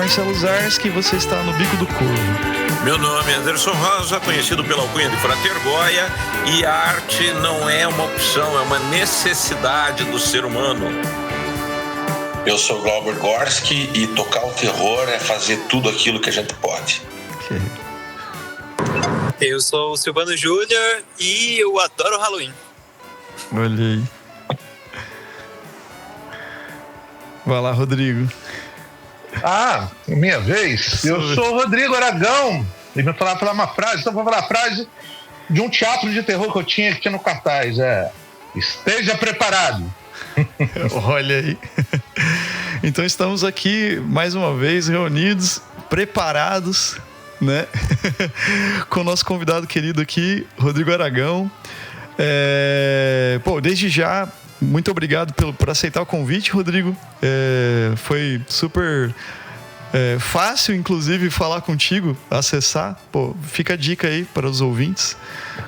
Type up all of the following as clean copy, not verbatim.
Marcelo Zarski e você está no Bico do Corvo. Meu nome é Anderson Rosa, conhecido pela alcunha de Frater Goya, e a arte não é uma opção, é uma necessidade do ser humano. Eu sou Glauber Gorski e tocar o terror é fazer tudo aquilo que a gente pode. Eu sou o Silvano Júnior e eu adoro Halloween. Olha aí. Vai lá, Rodrigo. Minha vez. Eu sou o Rodrigo Aragão. E me falar uma frase. Então vou falar a frase de um teatro de terror que eu tinha no cartaz. Esteja preparado. Olha aí. Então estamos aqui mais uma vez reunidos, preparados, né? Com o nosso convidado querido aqui, Rodrigo Aragão. Desde já, muito obrigado por aceitar o convite, Rodrigo. Foi super fácil, inclusive, falar contigo, acessar. Fica a dica aí para os ouvintes.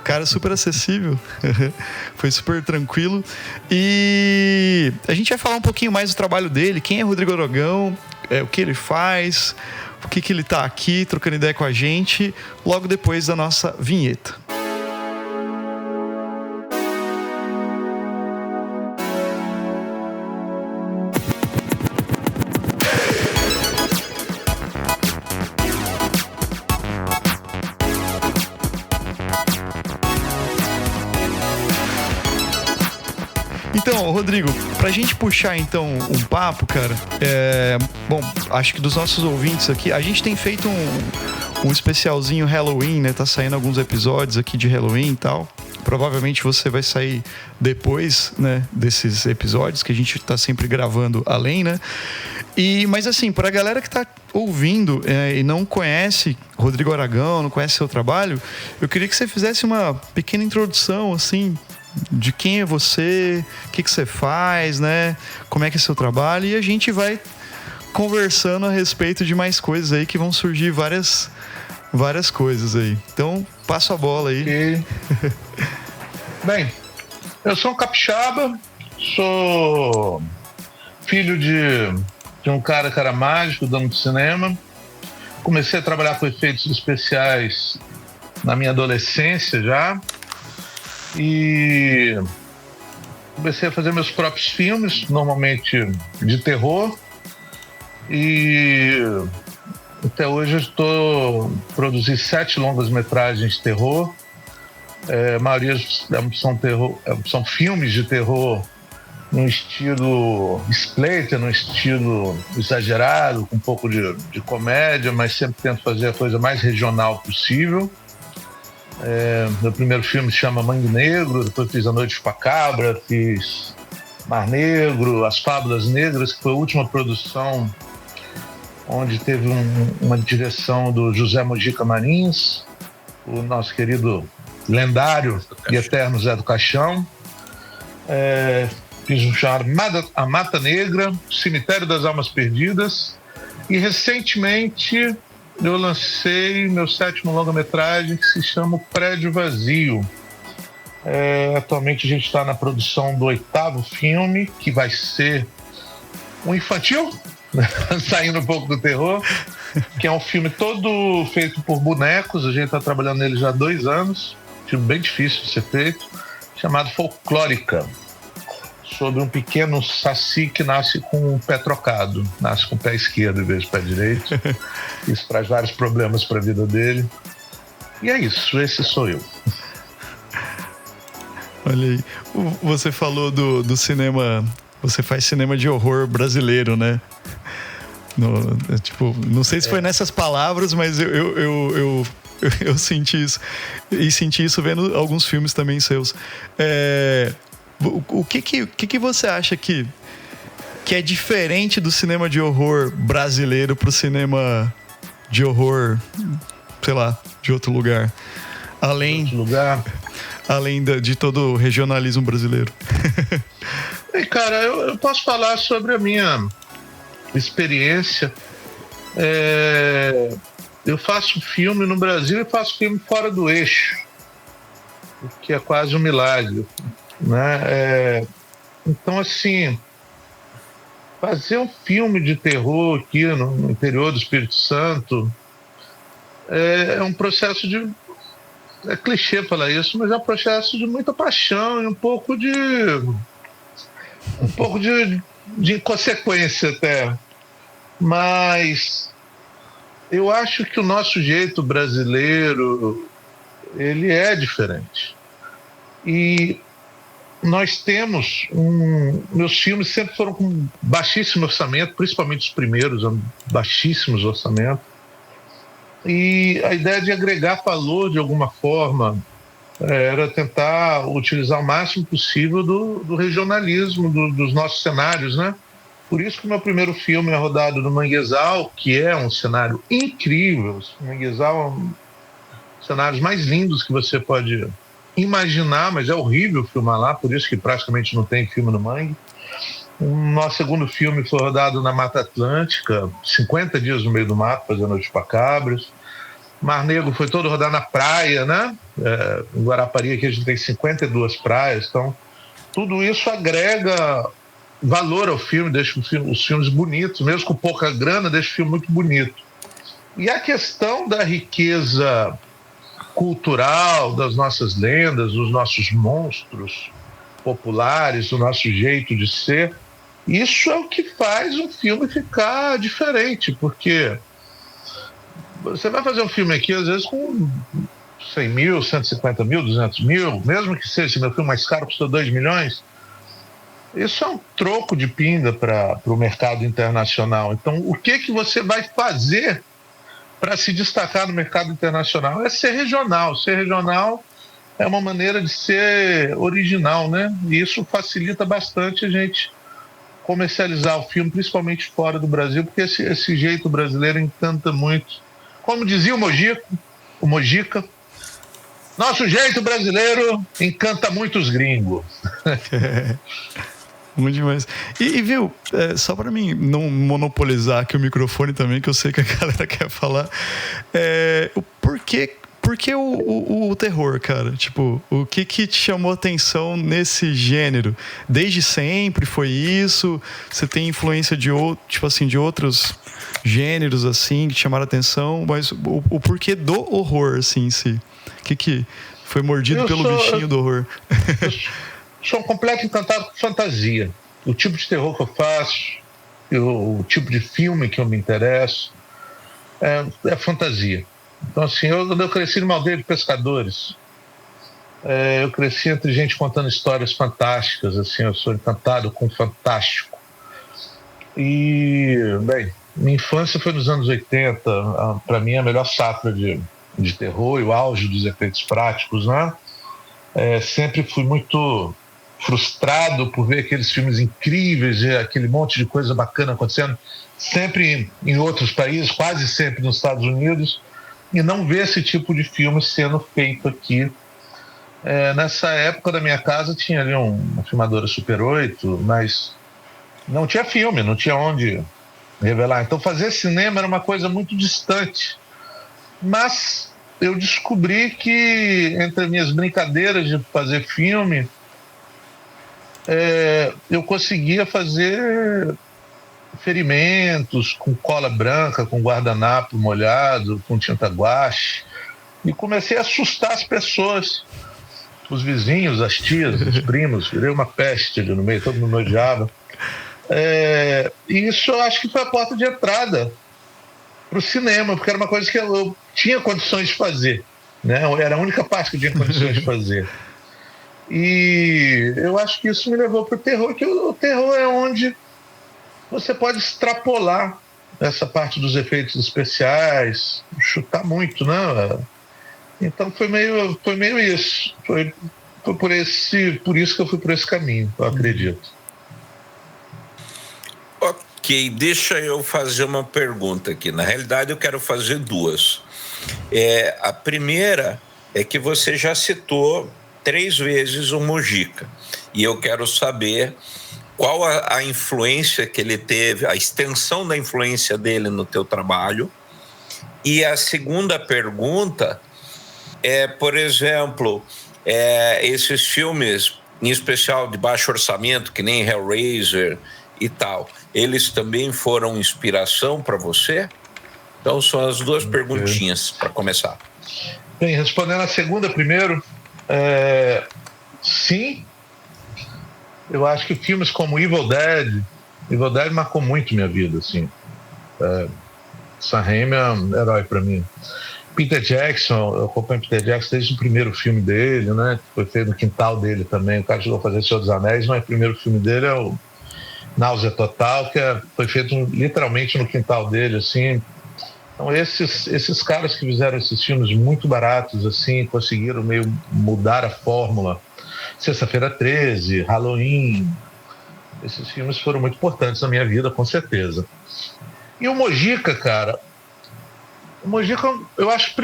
Cara, super acessível. Foi super tranquilo. E a gente vai falar um pouquinho mais do trabalho dele. Quem é Rodrigo Aragão? O que ele faz? Por que ele está aqui trocando ideia com a gente? Logo depois da nossa vinheta. Então, Rodrigo, pra gente puxar então um papo, cara, acho que dos nossos ouvintes aqui, a gente tem feito um especialzinho Halloween, né? Tá saindo alguns episódios aqui de Halloween e tal. Provavelmente você vai sair depois, né, desses episódios que a gente tá sempre gravando além, né? Mas assim, pra galera que tá ouvindo e não conhece Rodrigo Aragão, não conhece seu trabalho, eu queria que você fizesse uma pequena introdução, assim, de quem é você, o que você faz, né? Como é que é seu trabalho, e a gente vai conversando a respeito de mais coisas aí que vão surgir várias coisas aí. Então, passo a bola aí. Okay. Bem, eu sou um capixaba, sou filho de um cara que era mágico, dono de cinema. Comecei a trabalhar com efeitos especiais na minha adolescência já. E comecei a fazer meus próprios filmes, normalmente de terror. E até hoje eu estou produzindo 7 longas-metragens de terror. A maioria são filmes de terror num estilo splatter, num estilo exagerado, com um pouco de comédia, mas sempre tento fazer a coisa mais regional possível. Meu primeiro filme se chama Mangue Negro, depois fiz A Noite Chupacabra, fiz Mar Negro, As Fábulas Negras, que foi a última produção onde teve uma direção do José Mojica Marins, o nosso querido lendário e eterno Zé do Caixão. Fiz um chamado A Mata Negra, Cemitério das Almas Perdidas, e recentemente eu lancei meu 7º longa-metragem, que se chama O Prédio Vazio. Atualmente a gente está na produção do 8º filme, que vai ser um infantil, saindo um pouco do terror, que é um filme todo feito por bonecos. A gente está trabalhando nele já há 2 anos, filme bem difícil de ser feito, chamado Folclórica, sobre um pequeno saci que nasce com o pé trocado, nasce com o pé esquerdo em vez do pé direito. Isso traz vários problemas para a vida dele. E é isso, esse sou eu. Olha aí, você falou do cinema, você faz cinema de horror brasileiro, né? Não sei se foi nessas palavras, mas eu senti isso. E senti isso vendo alguns filmes também seus. O que você acha que é diferente do cinema de horror brasileiro pro cinema de horror, sei lá, de outro lugar? Além de todo o regionalismo brasileiro. Cara, eu posso falar sobre a minha experiência. Eu faço filme no Brasil e faço filme fora do eixo, o que é quase um milagre, né? Então, assim, fazer um filme de terror aqui no interior do Espírito Santo é um processo de... É clichê falar isso, mas é um processo de muita paixão e um pouco de inconsequência até. Mas eu acho que o nosso jeito brasileiro, ele é diferente. E nós temos meus filmes sempre foram com baixíssimo orçamento, principalmente os primeiros, baixíssimos orçamentos. E a ideia de agregar valor de alguma forma era tentar utilizar o máximo possível do regionalismo dos nossos cenários, né? Por isso que o meu primeiro filme é rodado no Manguezal, que é um cenário incrível. O Manguezal é um dos cenários mais lindos que você pode imaginar, mas é horrível filmar lá, por isso que praticamente não tem filme no Mangue. O nosso segundo filme foi rodado na Mata Atlântica, 50 dias no meio do mato, fazendo os chupacabras. Mar Negro foi todo rodado na praia, né? Em Guarapari aqui a gente tem 52 praias, então tudo isso agrega valor ao filme, deixa os filmes bonitos, mesmo com pouca grana, deixa o filme muito bonito. E a questão da riqueza cultural, das nossas lendas, dos nossos monstros populares, do nosso jeito de ser, isso é o que faz um filme ficar diferente, porque você vai fazer um filme aqui, às vezes, com 100 mil, 150 mil, 200 mil, mesmo que seja meu filme mais caro, custou 2 milhões, isso é um troco de pinga para o mercado internacional. Então, o que você vai fazer para se destacar no mercado internacional? É ser regional. Ser regional é uma maneira de ser original, né? E isso facilita bastante a gente comercializar o filme, principalmente fora do Brasil, porque esse jeito brasileiro encanta muito. Como dizia o Mojica, nosso jeito brasileiro encanta muito os gringos. Muito demais. E viu, só para mim não monopolizar aqui o microfone também, que eu sei que a galera quer falar, por que o terror, cara? Tipo, o que te chamou a atenção nesse gênero? Desde sempre foi isso? Você tem influência de outros gêneros, assim, que te chamaram a atenção? Mas o porquê do horror, assim, em si? O que foi mordido pelo bichinho do horror? Sou um completo encantado com fantasia. O tipo de terror que eu faço, o tipo de filme que eu me interesso, é fantasia. Então, assim, eu cresci numa aldeia de pescadores. Eu cresci entre gente contando histórias fantásticas, assim, eu sou encantado com o fantástico. E, bem, minha infância foi nos anos 80, para mim a melhor safra de terror e o auge dos efeitos práticos, né? Sempre fui muito frustrado por ver aqueles filmes incríveis e aquele monte de coisa bacana acontecendo, sempre em outros países, quase sempre nos Estados Unidos, e não ver esse tipo de filme sendo feito aqui. Nessa época da minha casa tinha ali uma filmadora Super 8, mas não tinha filme, não tinha onde revelar. Então fazer cinema era uma coisa muito distante. Mas eu descobri que entre as minhas brincadeiras de fazer filme, eu conseguia fazer ferimentos com cola branca, com guardanapo molhado, com tinta guache, e comecei a assustar as pessoas, os vizinhos, as tias, os primos. Virei uma peste ali no meio, todo mundo me odiava. E isso eu acho que foi a porta de entrada para o cinema, porque era uma coisa que eu tinha condições de fazer, né? Era a única parte que eu tinha condições de fazer. E eu acho que isso me levou para o terror, que o terror é onde você pode extrapolar essa parte dos efeitos especiais, chutar muito, né? Então foi meio isso. Foi por isso que eu fui por esse caminho, eu acredito. Ok, deixa eu fazer uma pergunta aqui. Na realidade, eu quero fazer duas. A primeira é que você já citou 3 vezes o Mojica. E eu quero saber qual a influência que ele teve, a extensão da influência dele no teu trabalho. E a segunda pergunta por exemplo, esses filmes, em especial de baixo orçamento, que nem Hellraiser e tal, eles também foram inspiração para você? Então são as duas perguntinhas para começar. Bem, respondendo a segunda primeiro, sim, eu acho que filmes como Evil Dead marcou muito minha vida, assim. Sam Raimi é um herói para mim. Peter Jackson, eu acompanho Peter Jackson desde o primeiro filme dele, né? Foi feito no quintal dele também. O cara chegou a fazer Senhor dos Anéis, mas o primeiro filme dele é o Náusea Total, que foi feito literalmente no quintal dele, assim. Então esses caras que fizeram esses filmes muito baratos, assim, conseguiram meio mudar a fórmula. Sexta-feira 13, Halloween, esses filmes foram muito importantes na minha vida, com certeza. E o Mojica, cara, eu acho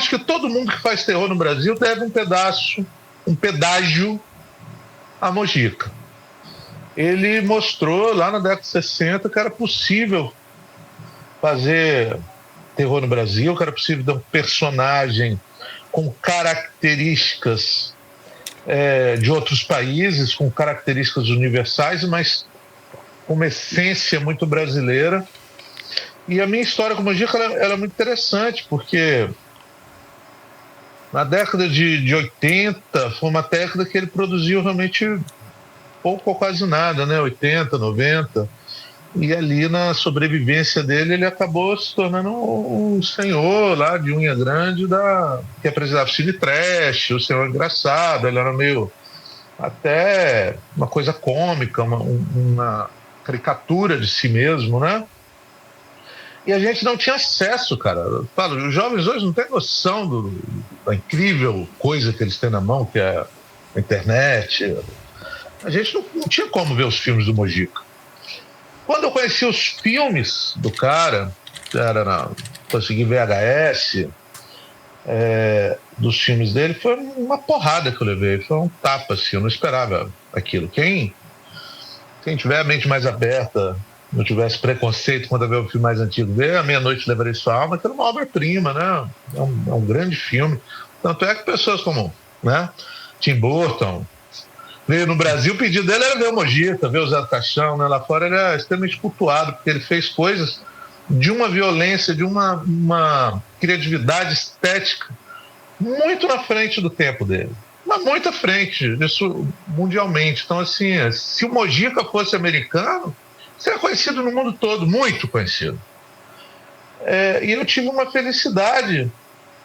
que todo mundo que faz terror no Brasil deve um pedágio a Mojica. Ele mostrou lá na década de 60 que era possível fazer terror no Brasil, que era possível ter um personagem com características de outros países, com características universais, mas com uma essência muito brasileira. E a minha história com o Mojica ela é muito interessante, porque na década de 80 foi uma década que ele produziu realmente pouco ou quase nada, né? 80, 90. E ali na sobrevivência dele ele acabou se tornando um senhor lá de unha grande que apresentava cine trash, o senhor engraçado. Ele era meio até uma coisa cômica, uma caricatura de si mesmo, né? E a gente não tinha acesso, cara. Eu falo, os jovens hoje não têm noção da incrível coisa que eles têm na mão, que é a internet. A gente não tinha como ver os filmes do Mojica. Quando eu conheci os filmes do cara, consegui VHS dos filmes dele, foi uma porrada que eu levei, foi um tapa, assim, eu não esperava aquilo. Quem tiver a mente mais aberta, não tivesse preconceito quando ver o filme mais antigo, ver A Meia-Noite Levarei Sua Alma, que era uma obra-prima, né? É um grande filme. Tanto é que pessoas como, né, Tim Burton veio no Brasil, o pedido dele era ver o Mojica, ver o Zé do Caixão, né? Lá fora ele é extremamente cultuado, porque ele fez coisas de uma violência, de uma criatividade estética muito na frente do tempo dele. Mas muito à frente, isso mundialmente. Então, assim, se o Mojica fosse americano, seria conhecido no mundo todo, muito conhecido. E eu tive uma felicidade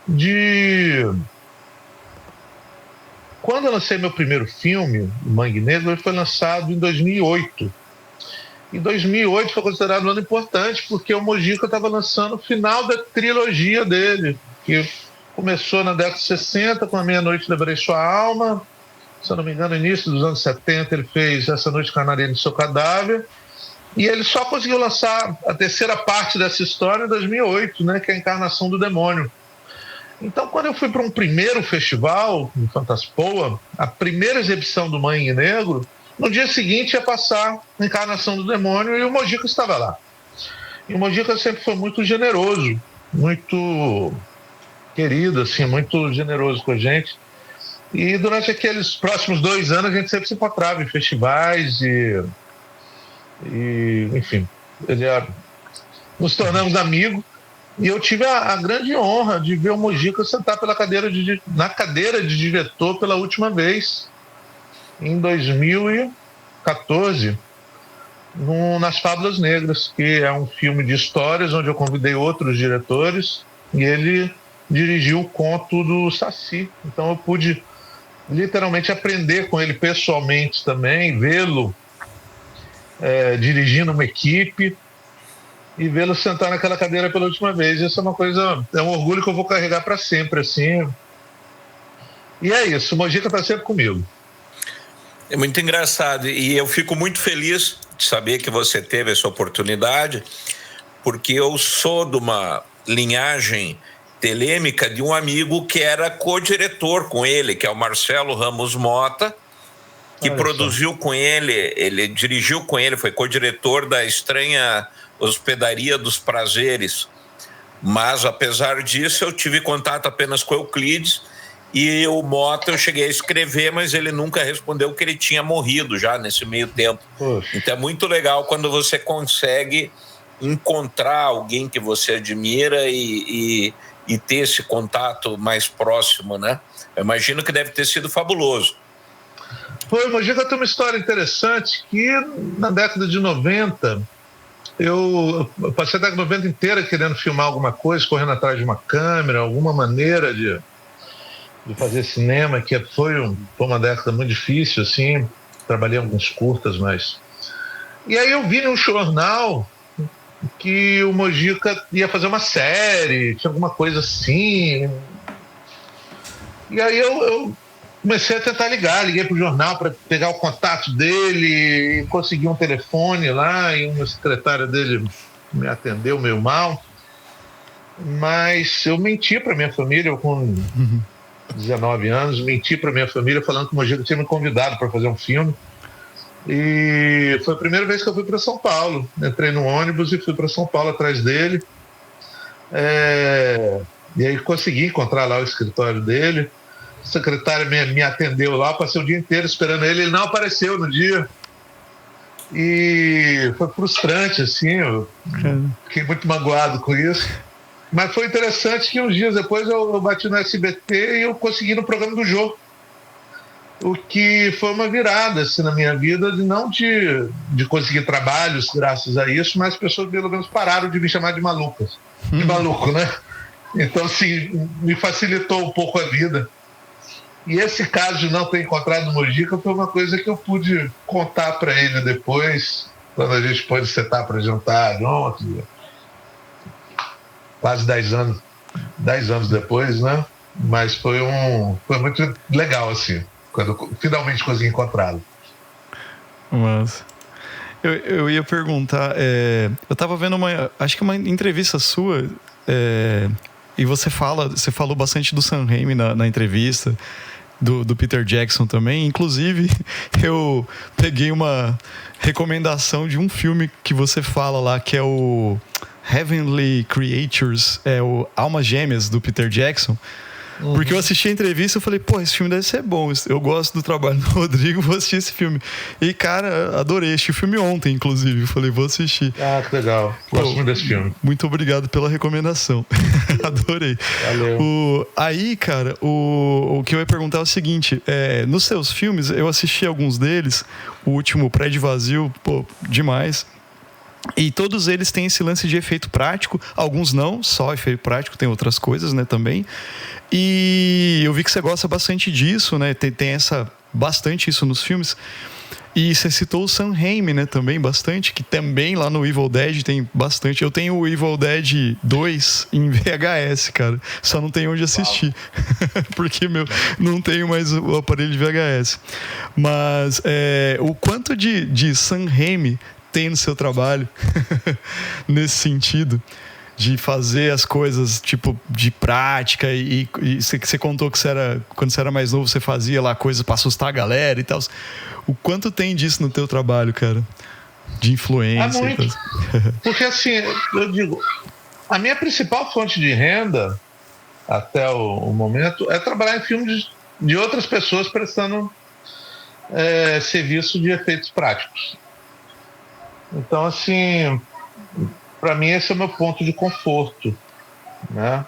de... Quando eu lancei meu primeiro filme, Mangue Negro, ele foi lançado em 2008. Em 2008 foi considerado um ano importante, porque o Mojica estava lançando o final da trilogia dele, que começou na década de 60, com A Meia-Noite Levarei Sua Alma. Se eu não me engano, no início dos anos 70, ele fez Essa Noite Canarinha no Seu Cadáver. E ele só conseguiu lançar a terceira parte dessa história em 2008, né, que é a Encarnação do Demônio. Então, quando eu fui para um primeiro festival, no Fantaspoa, a primeira exibição do Mangue Negro, no dia seguinte ia passar a Encarnação do Demônio e o Mojica estava lá. E o Mojica sempre foi muito generoso, muito querido, assim, muito generoso com a gente. E durante aqueles próximos 2 anos a gente sempre se encontrava em festivais e enfim, nos tornamos amigos. E eu tive a grande honra de ver o Mojica sentar na cadeira de diretor pela última vez, em 2014, Nas Fábulas Negras, que é um filme de histórias onde eu convidei outros diretores e ele dirigiu o conto do Saci. Então eu pude literalmente aprender com ele pessoalmente também, vê-lo dirigindo uma equipe e vê-lo sentar naquela cadeira pela última vez. Isso é uma coisa, é um orgulho que eu vou carregar para sempre, assim. E é isso, o Mojica está sempre comigo. É muito engraçado e eu fico muito feliz de saber que você teve essa oportunidade, porque eu sou de uma linhagem telêmica de um amigo que era co-diretor com ele, que é o Marcelo Ramos Mota, que produziu com ele dirigiu com ele, foi co-diretor da Estranha Hospedaria dos Prazeres. Mas, apesar disso, eu tive contato apenas com Euclides E o Mota eu cheguei a escrever, mas ele nunca respondeu que ele tinha morrido já nesse meio tempo. Poxa. Então é muito legal quando você consegue encontrar alguém que você admira e ter esse contato mais próximo, né? Eu imagino que deve ter sido fabuloso. Foi, Mojica tem uma história interessante que na década de 90, eu passei a década de 90 inteira querendo filmar alguma coisa, correndo atrás de uma câmera, alguma maneira de fazer cinema, que foi uma década muito difícil, assim, trabalhei em alguns curtas, mas... E aí eu vi num jornal que o Mojica ia fazer uma série, tinha alguma coisa assim. E aí eu comecei a tentar liguei pro jornal para pegar o contato dele, e consegui um telefone lá, e uma secretária dele me atendeu meio mal. Mas eu menti para minha família, eu com 19 anos, menti para minha família falando que o Mojica tinha me convidado para fazer um filme. E foi a primeira vez que eu fui para São Paulo. Entrei no ônibus e fui para São Paulo atrás dele. E aí consegui encontrar lá o escritório dele. A secretária me atendeu lá, passei o dia inteiro esperando ele. Ele não apareceu no dia. E foi frustrante, assim. Eu fiquei muito magoado com isso. Mas foi interessante que uns dias depois eu bati no SBT e eu consegui no programa do Jô. O que foi uma virada assim, na minha vida, não de conseguir trabalhos graças a isso, mas as pessoas pelo menos pararam de me chamar de malucas. De maluco, né? Então, assim, me facilitou um pouco a vida. E esse caso de não ter encontrado o Mojica foi uma coisa que eu pude contar para ele depois, quando a gente pôde sentar para jantar ontem, quase 10 anos depois, né? Mas foi muito legal, assim, quando eu finalmente consegui encontrá-lo. Mas eu ia perguntar, eu tava vendo acho que uma entrevista sua, e você falou bastante do Sam Raimi na entrevista, do Peter Jackson também. Inclusive, eu peguei uma recomendação de um filme que você fala lá, que é o Heavenly Creatures, o Almas Gêmeas, do Peter Jackson. Porque eu assisti a entrevista e falei, pô, esse filme deve ser bom, eu gosto do trabalho do Rodrigo, vou assistir esse filme. E, cara, adorei, assisti o filme ontem, inclusive, falei, vou assistir. Ah, que legal, gosto muito desse filme. Muito obrigado pela recomendação. Adorei. Valeu. Aí, cara, o que eu ia perguntar é o seguinte, nos seus filmes, eu assisti alguns deles, o último, Prédio Vazio, pô, demais. E todos eles têm esse lance de efeito prático, alguns não, só efeito prático, tem outras coisas, né, também. E eu vi que você gosta bastante disso, né, tem bastante isso nos filmes. E você citou o Sam Raimi, né, também bastante, que também lá no Evil Dead tem bastante. Eu tenho o Evil Dead 2 em VHS, cara, só não tenho onde assistir, porque, não tenho mais o aparelho de VHS. Mas o quanto de Sam Raimi tem no seu trabalho nesse sentido de fazer as coisas tipo de prática, e você contou que quando você era mais novo você fazia lá coisas para assustar a galera e tal. O quanto tem disso no teu trabalho, cara, de influência? Muito. Porque assim, eu digo, a minha principal fonte de renda até o momento é trabalhar em filmes de outras pessoas prestando serviço de efeitos práticos. Então, assim, para mim esse é o meu ponto de conforto, né?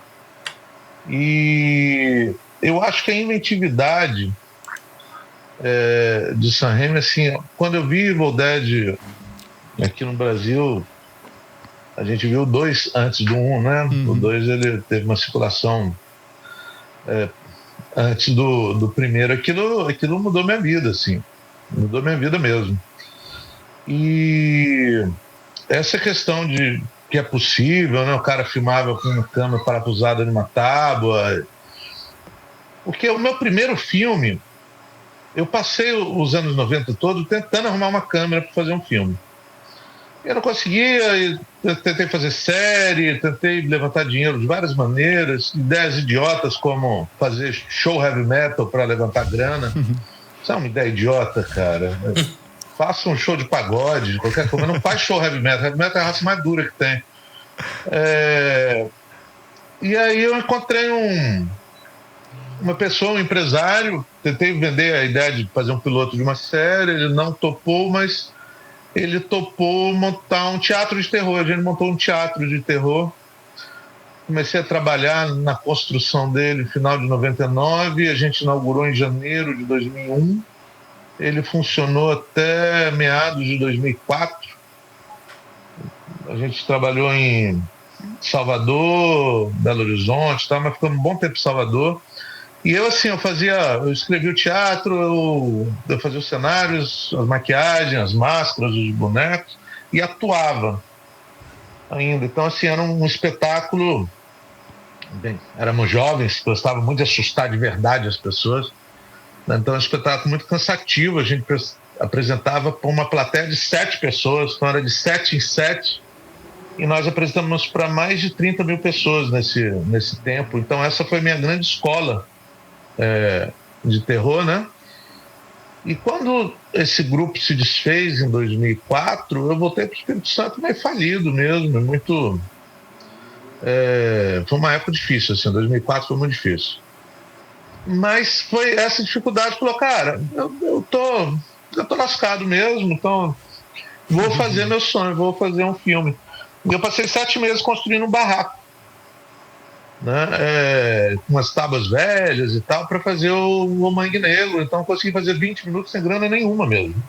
E eu acho que a inventividade de Sam Raimi, assim, quando eu vi Evil Dead aqui no Brasil, a gente viu o 2 antes do 1, né? O 2 ele teve uma circulação antes do primeiro. Aquilo mudou minha vida, assim, mudou minha vida mesmo. E essa questão de que é possível, né? O cara filmava com uma câmera parafusada numa tábua. Porque o meu primeiro filme, eu passei os anos 90 todos tentando arrumar uma câmera para fazer um filme. Eu não conseguia, eu tentei fazer série, tentei levantar dinheiro de várias maneiras, ideias idiotas como fazer show heavy metal para levantar grana. Isso é uma ideia idiota, cara. Faça um show de pagode, de qualquer coisa, mas não faz show heavy metal. Heavy metal é a raça mais dura que tem. E aí eu encontrei uma pessoa, um empresário. Tentei vender a ideia de fazer um piloto de uma série, ele não topou, mas ele topou montar um teatro de terror. A gente montou um teatro de terror. Comecei a trabalhar na construção dele no final de 99, a gente inaugurou em janeiro de 2001. Ele funcionou até meados de 2004. A gente trabalhou em Salvador, Belo Horizonte, mas ficamos um bom tempo em Salvador. E eu, assim, eu escrevi o teatro, eu fazia os cenários, as maquiagens, as máscaras, os bonecos, e atuava ainda. Então, assim, era um espetáculo. Bem, éramos jovens, gostavam muito de assustar de verdade as pessoas. Então, é um espetáculo muito cansativo. A gente apresentava para uma plateia de 7 pessoas, então era de 7 em 7. E nós apresentamos para mais de 30 mil pessoas nesse tempo. Então, essa foi minha grande escola de terror, né? E quando esse grupo se desfez em 2004, eu voltei para o Espírito Santo meio falido mesmo, muito... foi uma época difícil, assim, 2004 foi muito difícil. Mas foi essa dificuldade, falou, cara, eu tô lascado mesmo, então vou fazer meu sonho, vou fazer um filme. E eu passei 7 meses construindo um barraco, né, com umas tábuas velhas e tal, para fazer o Mangue Negro. Então eu consegui fazer 20 minutos sem grana nenhuma mesmo.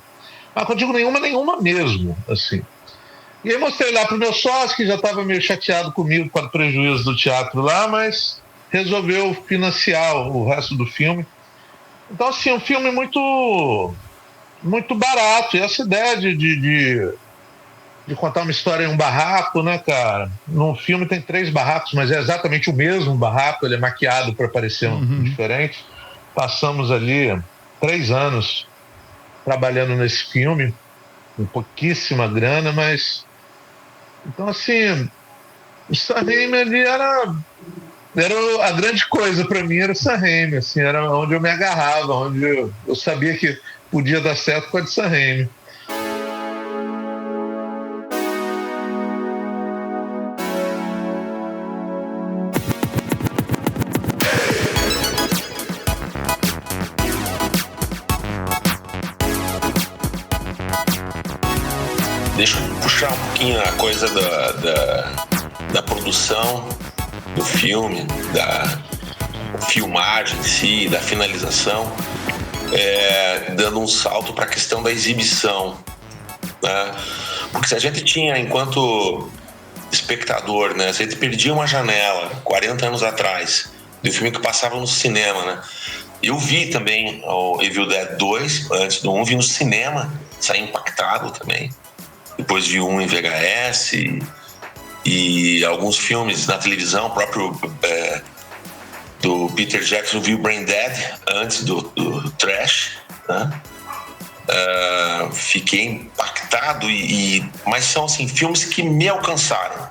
Mas quando eu digo nenhuma mesmo, assim. E aí mostrei lá pro meu sócio, que já estava meio chateado comigo com o prejuízo do teatro lá, mas resolveu financiar o resto do filme. Então, assim, um filme muito, muito barato. E essa ideia de contar uma história em um barraco, né, cara? No filme tem 3 barracos, mas é exatamente o mesmo barraco, ele é maquiado para parecer diferente. Passamos ali 3 anos trabalhando nesse filme, com pouquíssima grana, mas... Então, assim, o Sam Raimi ali era a grande coisa para mim, era o Sam Raimi, assim, era onde eu me agarrava, onde eu sabia que podia dar certo com a de Sam Raimi. Deixa eu puxar um pouquinho a coisa da produção do filme, da filmagem em si, da finalização, dando um salto para a questão da exibição, né? Porque se a gente tinha, enquanto espectador, né, se a gente perdia uma janela 40 anos atrás do filme que passava no cinema, né? Eu vi também o Evil Dead 2, antes do 1, vi no cinema, saí impactado também. Depois vi um em VHS e alguns filmes na televisão, o próprio do Peter Jackson, vi o Brain Dead antes do Trash, né? Fiquei impactado, mas são assim, filmes que me alcançaram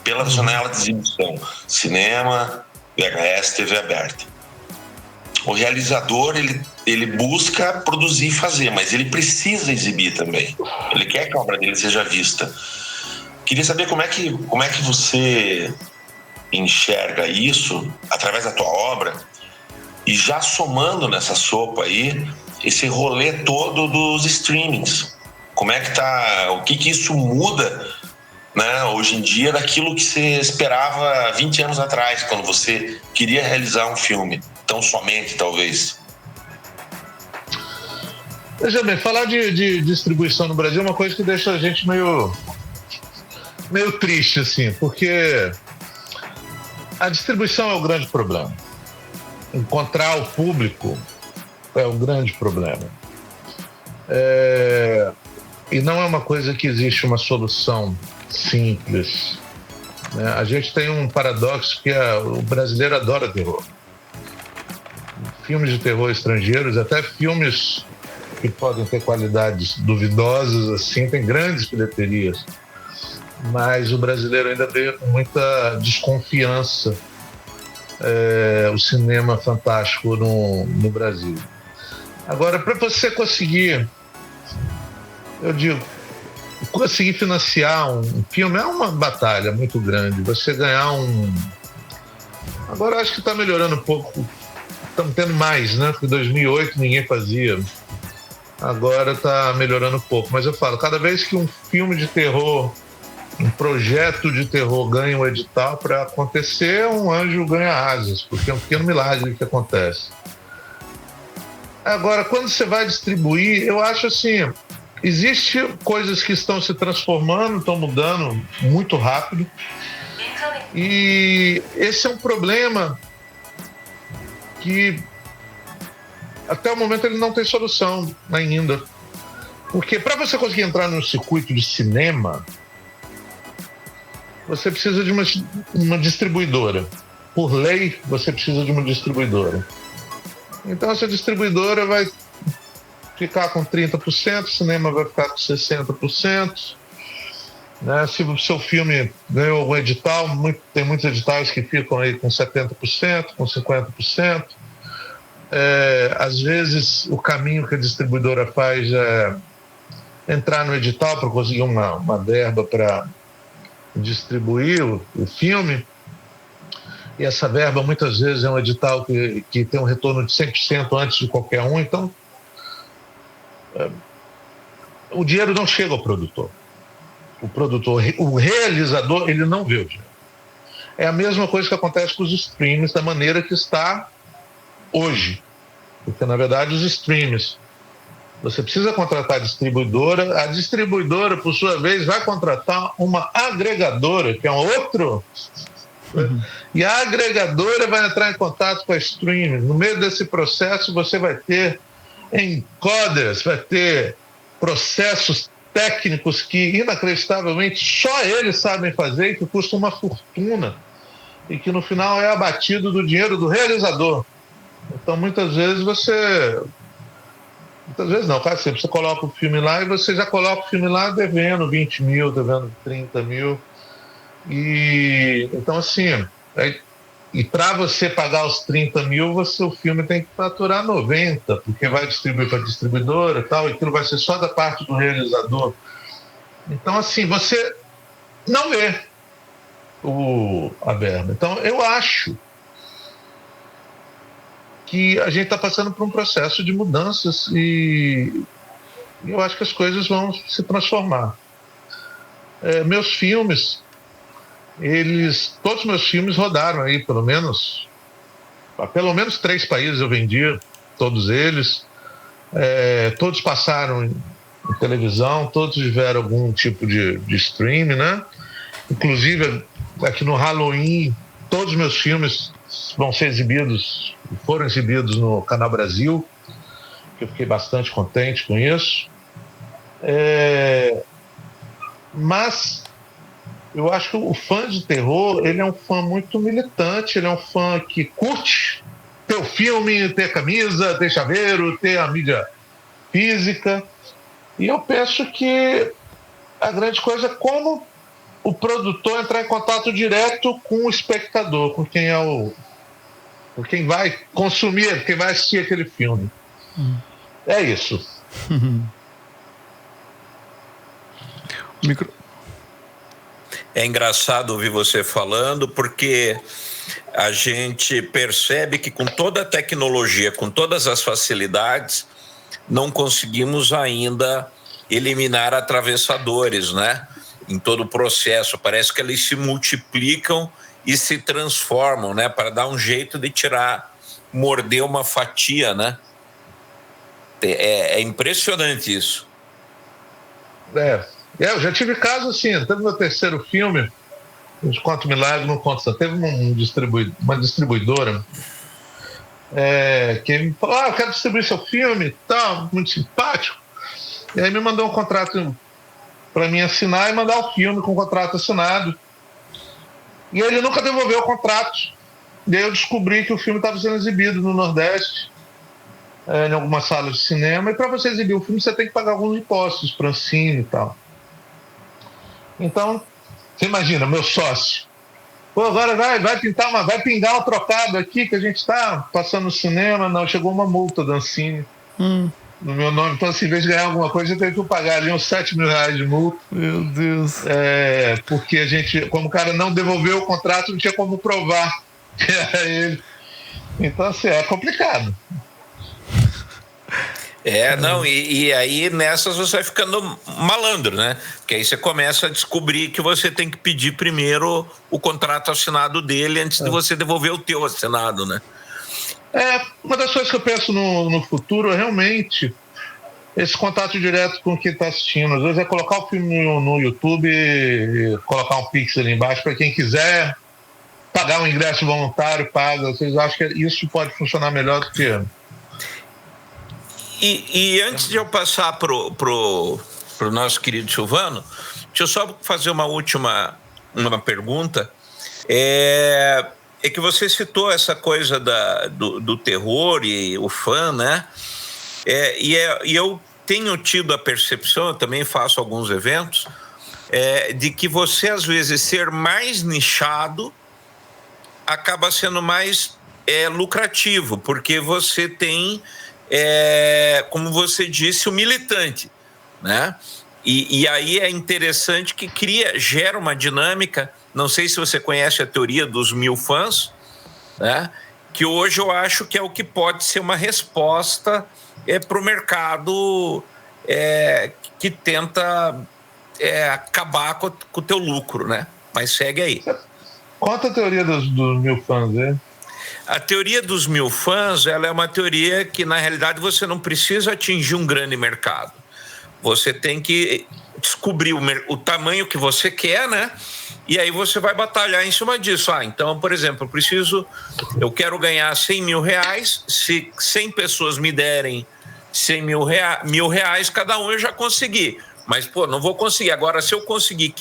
pela janela de exibição, cinema, VHS, TV aberta. O realizador, ele busca produzir e fazer, mas ele precisa exibir também. Ele quer que a obra dele seja vista. Queria saber como é que você enxerga isso através da tua obra, e já somando nessa sopa aí esse rolê todo dos streamings. Como é que tá, o que isso muda, né, hoje em dia daquilo que você esperava 20 anos atrás, quando você queria realizar um filme? Tão somente, talvez. Veja bem, falar de distribuição no Brasil é uma coisa que deixa a gente meio triste, assim, porque a distribuição é o grande problema. Encontrar o público é um grande problema. E não é uma coisa que existe uma solução simples, né? A gente tem um paradoxo que o brasileiro adora terror. Filmes de terror estrangeiros, até filmes que podem ter qualidades duvidosas, assim, tem grandes bilheterias, mas o brasileiro ainda vê com muita desconfiança o cinema fantástico no Brasil. Agora, para você conseguir, eu digo, conseguir financiar um filme é uma batalha muito grande. Você ganhar agora acho que está melhorando um pouco estamos tendo mais, né? Porque em 2008 ninguém fazia. Agora está melhorando um pouco. Mas eu falo, cada vez que um filme de terror, um projeto de terror ganha um edital para acontecer, um anjo ganha asas, porque é um pequeno milagre que acontece. Agora, quando você vai distribuir, eu acho assim, existem coisas que estão se transformando, estão mudando muito rápido, e esse é um problema que até o momento ele não tem solução ainda. Porque para você conseguir entrar no circuito de cinema, você precisa de uma distribuidora. Por lei, você precisa de uma distribuidora. Então essa distribuidora vai ficar com 30%, o cinema vai ficar com 60%. Né? Se o seu filme ganhou algum edital, tem muitos editais que ficam aí com 70%, com 50%. Às vezes o caminho que a distribuidora faz é entrar no edital para conseguir uma verba para distribuir o filme, e essa verba muitas vezes é um edital que tem um retorno de 100% antes de qualquer um, então o dinheiro não chega ao produtor. O realizador, ele não vê o dinheiro. É a mesma coisa que acontece com os streams da maneira que está hoje, porque na verdade os streams, você precisa contratar a distribuidora por sua vez vai contratar uma agregadora, que é um outro, e a agregadora vai entrar em contato com a streaming. No meio desse processo você vai ter encoders, vai ter processos técnicos que inacreditavelmente só eles sabem fazer e que custam uma fortuna e que no final é abatido do dinheiro do realizador. Então muitas vezes não, cara, você coloca o filme lá e você já coloca o filme lá devendo 20 mil, devendo 30 mil. E então assim, e para você pagar os 30 mil, o filme tem que faturar 90, porque vai distribuir para a distribuidora e tal, e aquilo vai ser só da parte do realizador. Então assim, você não vê a verba. Então eu acho que a gente está passando por um processo de mudanças e eu acho que as coisas vão se transformar. Meus filmes, todos os meus filmes rodaram aí, pelo menos 3 países eu vendi, todos eles. Todos passaram em televisão, todos tiveram algum tipo de streaming, né? Inclusive, aqui no Halloween, todos os meus filmes foram exibidos no Canal Brasil, que eu fiquei bastante contente com isso. Mas eu acho que o fã de terror, ele é um fã muito militante, ele é um fã que curte ter o filme, ter camisa, ter chaveiro, ter a mídia física. E eu penso que a grande coisa é como o produtor entrar em contato direto com o espectador, com quem vai consumir, quem vai assistir aquele filme. É isso. É engraçado ouvir você falando, porque a gente percebe que com toda a tecnologia, com todas as facilidades, não conseguimos ainda eliminar atravessadores, né? Em todo o processo. Parece que eles se multiplicam e se transformam, né? Para dar um jeito de morder uma fatia, né? É impressionante isso. Eu já tive casos assim, até no meu terceiro filme, Não Conto Milagre, Não Conto Santo, teve uma distribuidora que me falou, eu quero distribuir seu filme e tal, muito simpático. E aí me mandou um contrato para mim assinar e mandar o filme com o contrato assinado. E ele nunca devolveu o contrato. E aí eu descobri que o filme estava sendo exibido no Nordeste, em alguma sala de cinema, e para você exibir o filme você tem que pagar alguns impostos para Ancine e tal. Então, você imagina, meu sócio, agora vai pingar um trocado aqui que a gente está passando no cinema. Não, chegou uma multa da Ancine no meu nome. Então, assim, em vez de ganhar alguma coisa, eu tenho que pagar ali uns 7 mil reais de multa. Meu Deus. Porque como o cara não devolveu o contrato, não tinha como provar que era ele. Então, assim, é complicado. Não, e aí nessas você vai ficando malandro, né? Porque aí você começa a descobrir que você tem que pedir primeiro o contrato assinado dele antes de você devolver o teu assinado, né? Uma das coisas que eu penso no futuro é realmente esse contato direto com quem está assistindo. Às vezes é colocar o filme no YouTube e colocar um pix ali embaixo para quem quiser pagar um ingresso voluntário, paga. Vocês acham que isso pode funcionar melhor do que... E antes de eu passar pro nosso querido Silvano, deixa eu só fazer uma última pergunta. É que você citou essa coisa do terror e o fã, né? E eu tenho tido a percepção, eu também faço alguns eventos, de que você, às vezes, ser mais nichado acaba sendo mais lucrativo, porque você tem... como você disse, o militante, né? E aí é interessante que gera uma dinâmica. Não sei se você conhece a teoria dos 1000 fãs, né? Que hoje eu acho que é o que pode ser uma resposta para o mercado que tenta acabar com o teu lucro, né? Mas segue aí. Conta a teoria dos 1000 fãs, né? A teoria dos 1000 fãs, ela é uma teoria que, na realidade, você não precisa atingir um grande mercado. Você tem que descobrir o tamanho que você quer, né? E aí você vai batalhar em cima disso. Então, por exemplo, eu quero ganhar 100 mil reais. Se 100 pessoas me derem 100 mil reais cada um, eu já consegui. Mas, não vou conseguir. Agora, se eu conseguir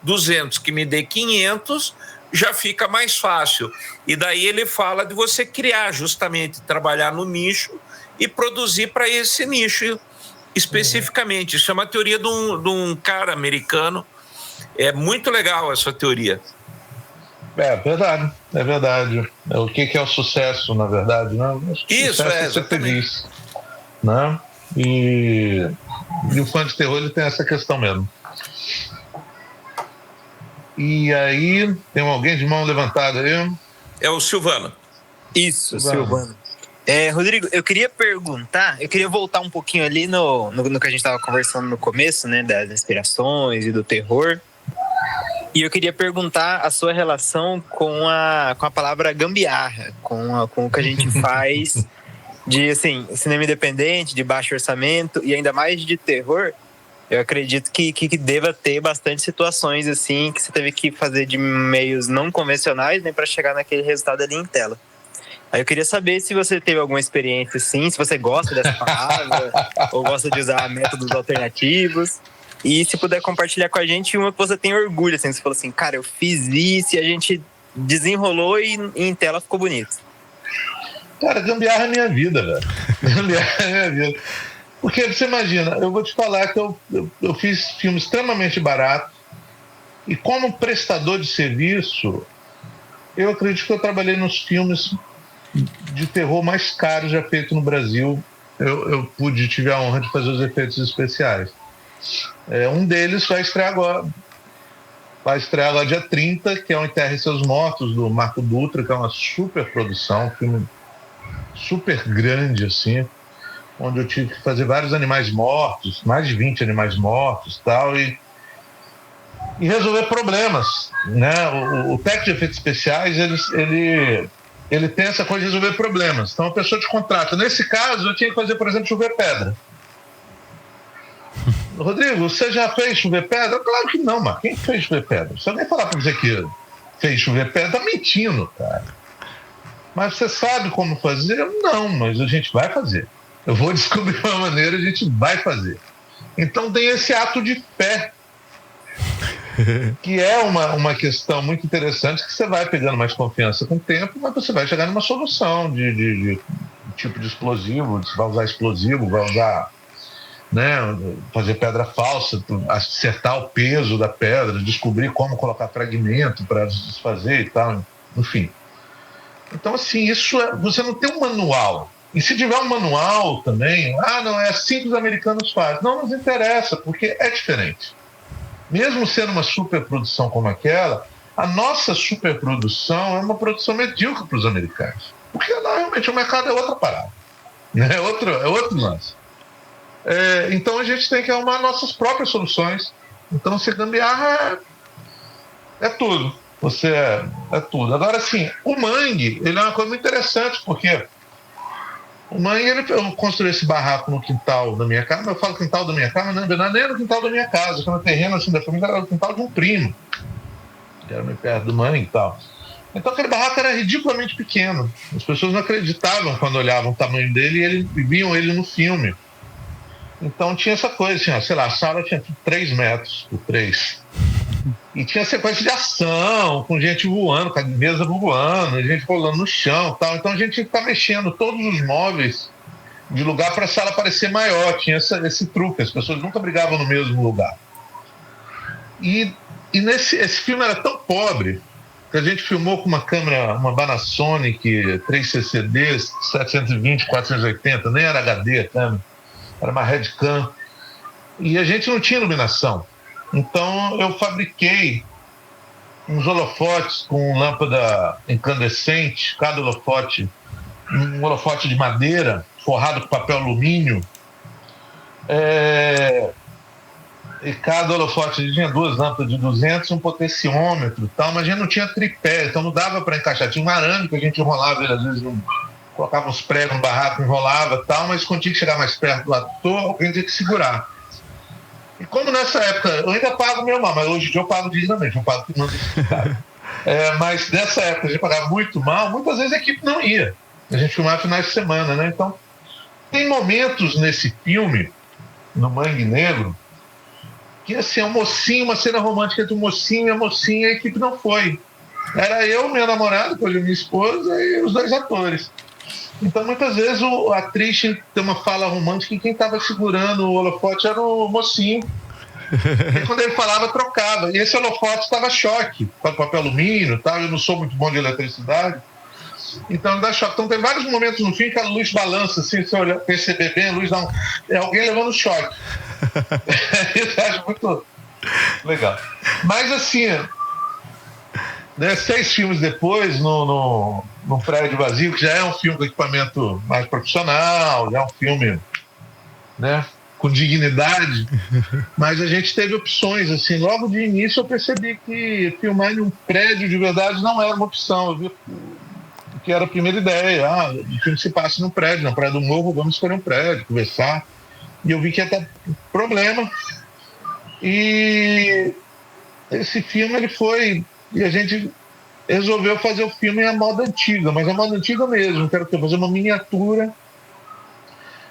200 que me dê 500... já fica mais fácil. E daí ele fala de você criar, justamente, trabalhar no nicho e produzir para esse nicho especificamente. Isso é uma teoria de um cara americano. É muito legal essa teoria. É verdade. O que é o sucesso, na verdade, né? Isso, é ser feliz, né? E o fã de terror, ele tem essa questão mesmo. E aí, tem alguém de mão levantada aí? É o Silvano. Isso, Silvano. Rodrigo, eu queria voltar um pouquinho ali no que a gente estava conversando no começo, né, das inspirações e do terror. E eu queria perguntar a sua relação com a palavra gambiarra, com o que a gente faz de, assim, cinema independente, de baixo orçamento e ainda mais de terror. Eu acredito que deva ter bastante situações assim que você teve que fazer de meios não convencionais, né, para chegar naquele resultado ali em tela. Aí eu queria saber se você teve alguma experiência assim, se você gosta dessa palavra ou gosta de usar métodos alternativos. E se puder compartilhar com a gente uma que você tem orgulho, assim, você falou assim, cara, eu fiz isso e a gente desenrolou e em tela ficou bonito. Cara, gambiarra é minha vida, velho. Gambiarra é minha vida. Porque você imagina, eu vou te falar que eu fiz filmes extremamente baratos e como prestador de serviço, eu acredito que eu trabalhei nos filmes de terror mais caros já feitos no Brasil. Eu tive a honra de fazer os efeitos especiais. Um deles vai estrear agora. Vai estrear agora dia 30, que é o Enterre Seus Mortos, do Marco Dutra, que é uma super produção, um filme super grande, assim, onde eu tive que fazer vários animais mortos, mais de 20 animais mortos tal, e resolver problemas, né? O técnico de efeitos especiais, ele tem essa coisa de resolver problemas. Então a pessoa te contrata. Nesse caso, eu tinha que fazer, por exemplo, chover pedra. Rodrigo, você já fez chover pedra? Claro que não, mas quem fez chover pedra? Se alguém falar para você que fez chover pedra, tá mentindo, cara. Mas você sabe como fazer? Não, mas a gente vai fazer. Eu vou descobrir uma maneira, a gente vai fazer. Então tem esse ato de fé, que é uma questão muito interessante, que você vai pegando mais confiança com o tempo, mas você vai chegar numa solução de tipo de explosivo, você vai usar explosivo, vai usar, né, fazer pedra falsa, acertar o peso da pedra, descobrir como colocar fragmento para desfazer e tal, enfim. Então, assim, você não tem um manual. E se tiver um manual também, não, é assim que os americanos fazem. Não nos interessa, porque é diferente. Mesmo sendo uma superprodução como aquela, a nossa superprodução é uma produção medíocre para os americanos. Porque lá realmente o mercado é outra parada, né? É outro lance. Então a gente tem que arrumar nossas próprias soluções. Então se gambiarra é tudo. É tudo. Agora, assim, o mangue, ele é uma coisa muito interessante, porque o mangue, eu construí esse barraco no quintal da minha casa. Eu falo quintal da minha casa, não é nem no quintal da minha casa, que no terreno assim, da família era o quintal de um primo, que era meio perto do mangue e tal. Então aquele barraco era ridiculamente pequeno. As pessoas não acreditavam quando olhavam o tamanho dele e viam ele no filme. Então tinha essa coisa, assim, sei lá, a sala tinha 3 metros por 3. E tinha sequência de ação, com gente voando, com a mesa voando, gente rolando no chão e tal. Então a gente tinha que estar mexendo todos os móveis de lugar para a sala parecer maior. Tinha esse truque, as pessoas nunca brigavam no mesmo lugar. E esse filme era tão pobre que a gente filmou com uma câmera, uma Panasonic 3CCD, 720, 480, nem era HD a câmera, era uma Redcam. E a gente não tinha iluminação. Então eu fabriquei uns holofotes com lâmpada incandescente, cada holofote, um holofote de madeira, forrado com papel alumínio. E cada holofote tinha 2 lâmpadas de 200, um potenciômetro e tal, mas a gente não tinha tripé, então não dava para encaixar. Tinha um arame que a gente enrolava, ele às vezes colocava uns pregos no barraco, enrolava e tal, mas quando tinha que chegar mais perto do ator, alguém tinha que segurar. E como nessa época, eu ainda pago meu mal, mas hoje em dia eu pago dignamente, eu pago que manda mas nessa época a gente pagava muito mal, muitas vezes a equipe não ia. A gente filmava finais de semana, né? Então, tem momentos nesse filme, no Mangue Negro, que assim, é um mocinho, uma cena romântica entre o mocinho e a mocinha, e a equipe não foi. Era eu, minha namorada, que hoje é minha esposa, e os 2 atores. Então, muitas vezes, a atriz tinha que ter uma fala romântica e quem estava segurando o holofote era o mocinho. E quando ele falava, trocava. E esse holofote estava choque, com papel alumínio, tá? Eu não sou muito bom de eletricidade. Então, ele dá choque. Então, tem vários momentos no filme que a luz balança, assim, se você perceber bem, a luz dá é alguém levando choque. Isso eu acho muito legal. Mas, assim, né, 6 filmes depois, no Prédio Vazio, que já é um filme com equipamento mais profissional, já é um filme, né, com dignidade, mas a gente teve opções, assim, logo de início eu percebi que filmar em um prédio de verdade não era uma opção. Eu vi que era a primeira ideia, o filme se passa num prédio, na Praia do Morro, vamos escolher um prédio, conversar, e eu vi que ia ter problema, e esse filme ele foi, e a gente resolveu fazer o filme à moda antiga, mas a moda antiga mesmo, quero fazer uma miniatura.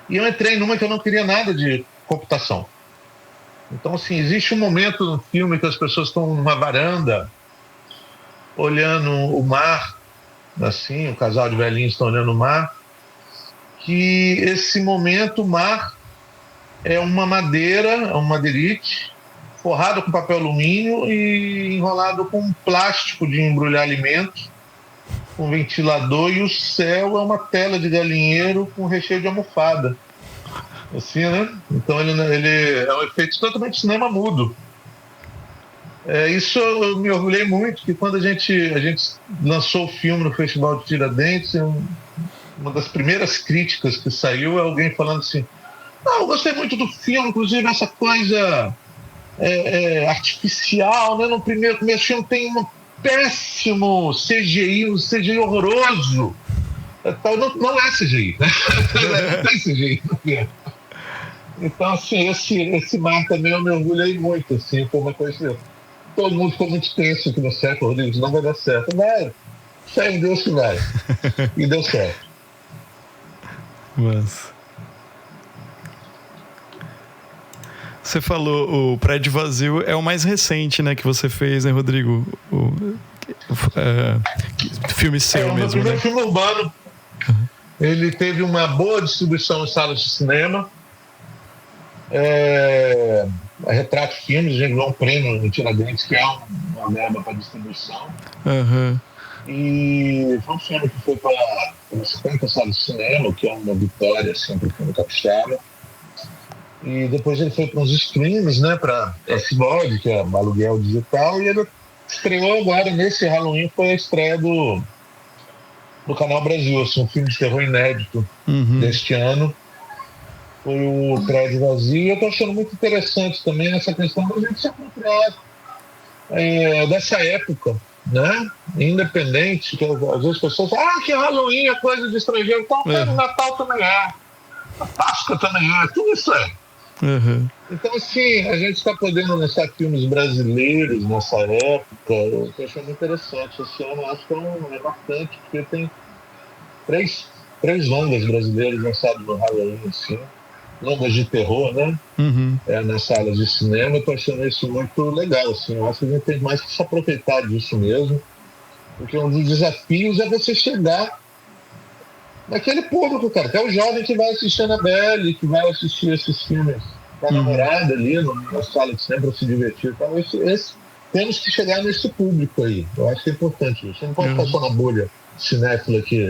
E eu entrei numa que eu não queria nada de computação. Então, assim, existe um momento no filme que as pessoas estão numa varanda, olhando o mar, assim, o casal de velhinhos estão olhando o mar, que esse momento, o mar é uma madeira, é um madeirite, forrado com papel alumínio e enrolado com plástico de embrulhar alimentos, com ventilador, e o céu é uma tela de galinheiro com recheio de almofada. Assim, né? Então ele é um efeito totalmente cinema mudo. Isso eu me orgulhei muito, que quando a gente lançou o filme no Festival de Tiradentes, uma das primeiras críticas que saiu é alguém falando assim: eu gostei muito do filme, inclusive essa coisa artificial, né? No primeiro começo do filme tem um péssimo CGI, um CGI horroroso. Não é CGI, né? Não tem CGI no filme. Então, assim, esse mar também eu me orgulhei muito, assim, foi uma coisa. Todo mundo ficou muito tenso aqui no set, Rodrigo, não vai dar certo. Vai, fé em Deus que vai. E deu certo. Mas você falou, o Prédio Vazio é o mais recente, né, que você fez, né, Rodrigo? Filme seu mesmo, primeiro né? Filme urbano. Uhum. Ele teve uma boa distribuição em salas de cinema. A Retrato Filmes, a gente ganhou um prêmio no Tiradentes, que é uma verba para distribuição. Uhum. E foi um filme que foi para 50 salas de cinema, que é uma vitória assim, para o filme capixaba. E depois ele foi para uns streams, né, para SVOD, que é aluguel digital, e ele estreou agora, nesse Halloween, foi a estreia do no Canal Brasil, assim, um filme de terror inédito deste ano. Foi o Prédio Vazio. Eu estou achando muito interessante também essa questão da gente se apropriar dessa época, né? Independente, que às vezes as pessoas falam, que Halloween é coisa de estrangeiro. Então, o Natal também é. A Páscoa também é. Tudo isso é. Então, assim, a gente está podendo lançar filmes brasileiros nessa época. Eu estou achando interessante. Esse ano acho que é bastante, porque tem três longas brasileiras lançadas no Halloween, assim. Longas de terror, né? Nas salas de cinema. Eu tô achando isso muito legal, assim. Eu acho que a gente tem mais que se aproveitar disso mesmo, porque um dos desafios é você chegar naquele público, cara, que é o jovem que vai assistir a Annabelle, que vai assistir esses filmes com a namorada ali na sala de cinema para se divertir. Então, temos que chegar nesse público aí. Eu acho que é importante isso. Você não pode ficar só na bolha cinéfila aqui,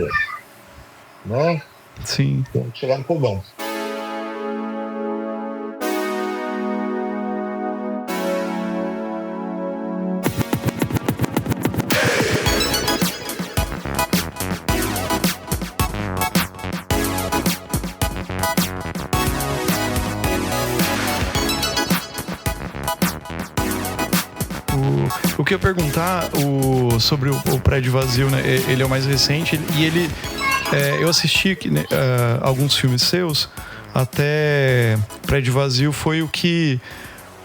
né? Sim. Tem que chegar no povão. O que eu ia perguntar sobre o Prédio Vazio, né? Ele é o mais recente e ele... eu assisti alguns filmes seus, até Prédio Vazio foi o que...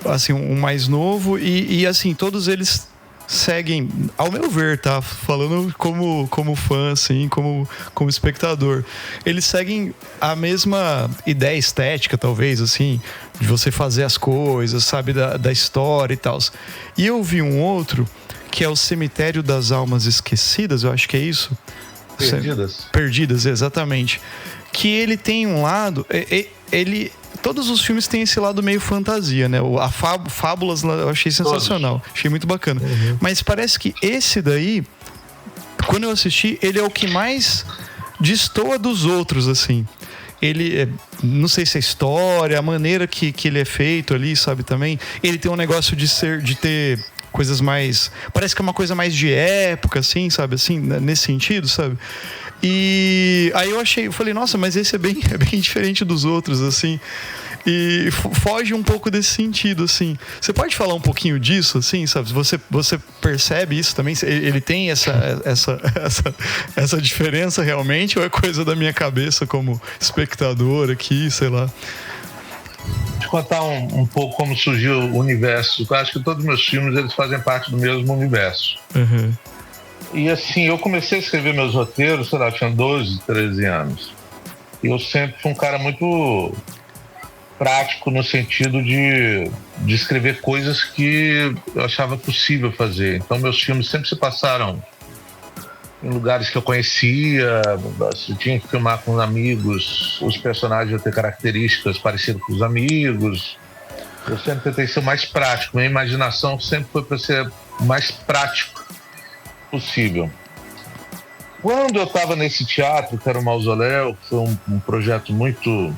Assim, o mais novo e assim, todos eles seguem, ao meu ver, tá? Falando como fã, assim, como espectador. Eles seguem a mesma ideia estética, talvez, assim, de você fazer as coisas, sabe, da história e tal. E eu vi um outro, que é o Cemitério das Almas Esquecidas, eu acho que é isso. Perdidas, exatamente. Que ele tem um lado... Todos os filmes têm esse lado meio fantasia, né? Fábulas eu achei sensacional. Todos. Achei muito bacana. Mas parece que esse daí, quando eu assisti, ele é o que mais destoa dos outros, assim. Ele, não sei se é a história, a maneira que ele é feito ali, sabe, também. Ele tem um negócio de ter coisas mais... Parece que é uma coisa mais de época, assim, sabe, assim, nesse sentido, sabe? E aí eu falei, nossa, mas esse é bem diferente dos outros, assim. E foge um pouco desse sentido, assim. Você pode falar um pouquinho disso, assim, sabe? Você percebe isso também? Ele tem essa diferença realmente? Ou é coisa da minha cabeça como espectador aqui, sei lá? Vou te contar um pouco como surgiu o universo. Eu acho que todos os meus filmes, eles fazem parte do mesmo universo. E assim, eu comecei a escrever meus roteiros, sei lá, eu tinha 12, 13 anos. E eu sempre fui um cara muito prático no sentido de escrever coisas que eu achava possível fazer. Então meus filmes sempre se passaram em lugares que eu conhecia, eu tinha que filmar com amigos, os personagens iam ter características parecidas com os amigos. Eu sempre tentei ser o mais prático, minha imaginação sempre foi para ser o mais prático possível. Quando eu estava nesse teatro, que era o Mausoléu, foi um projeto muito...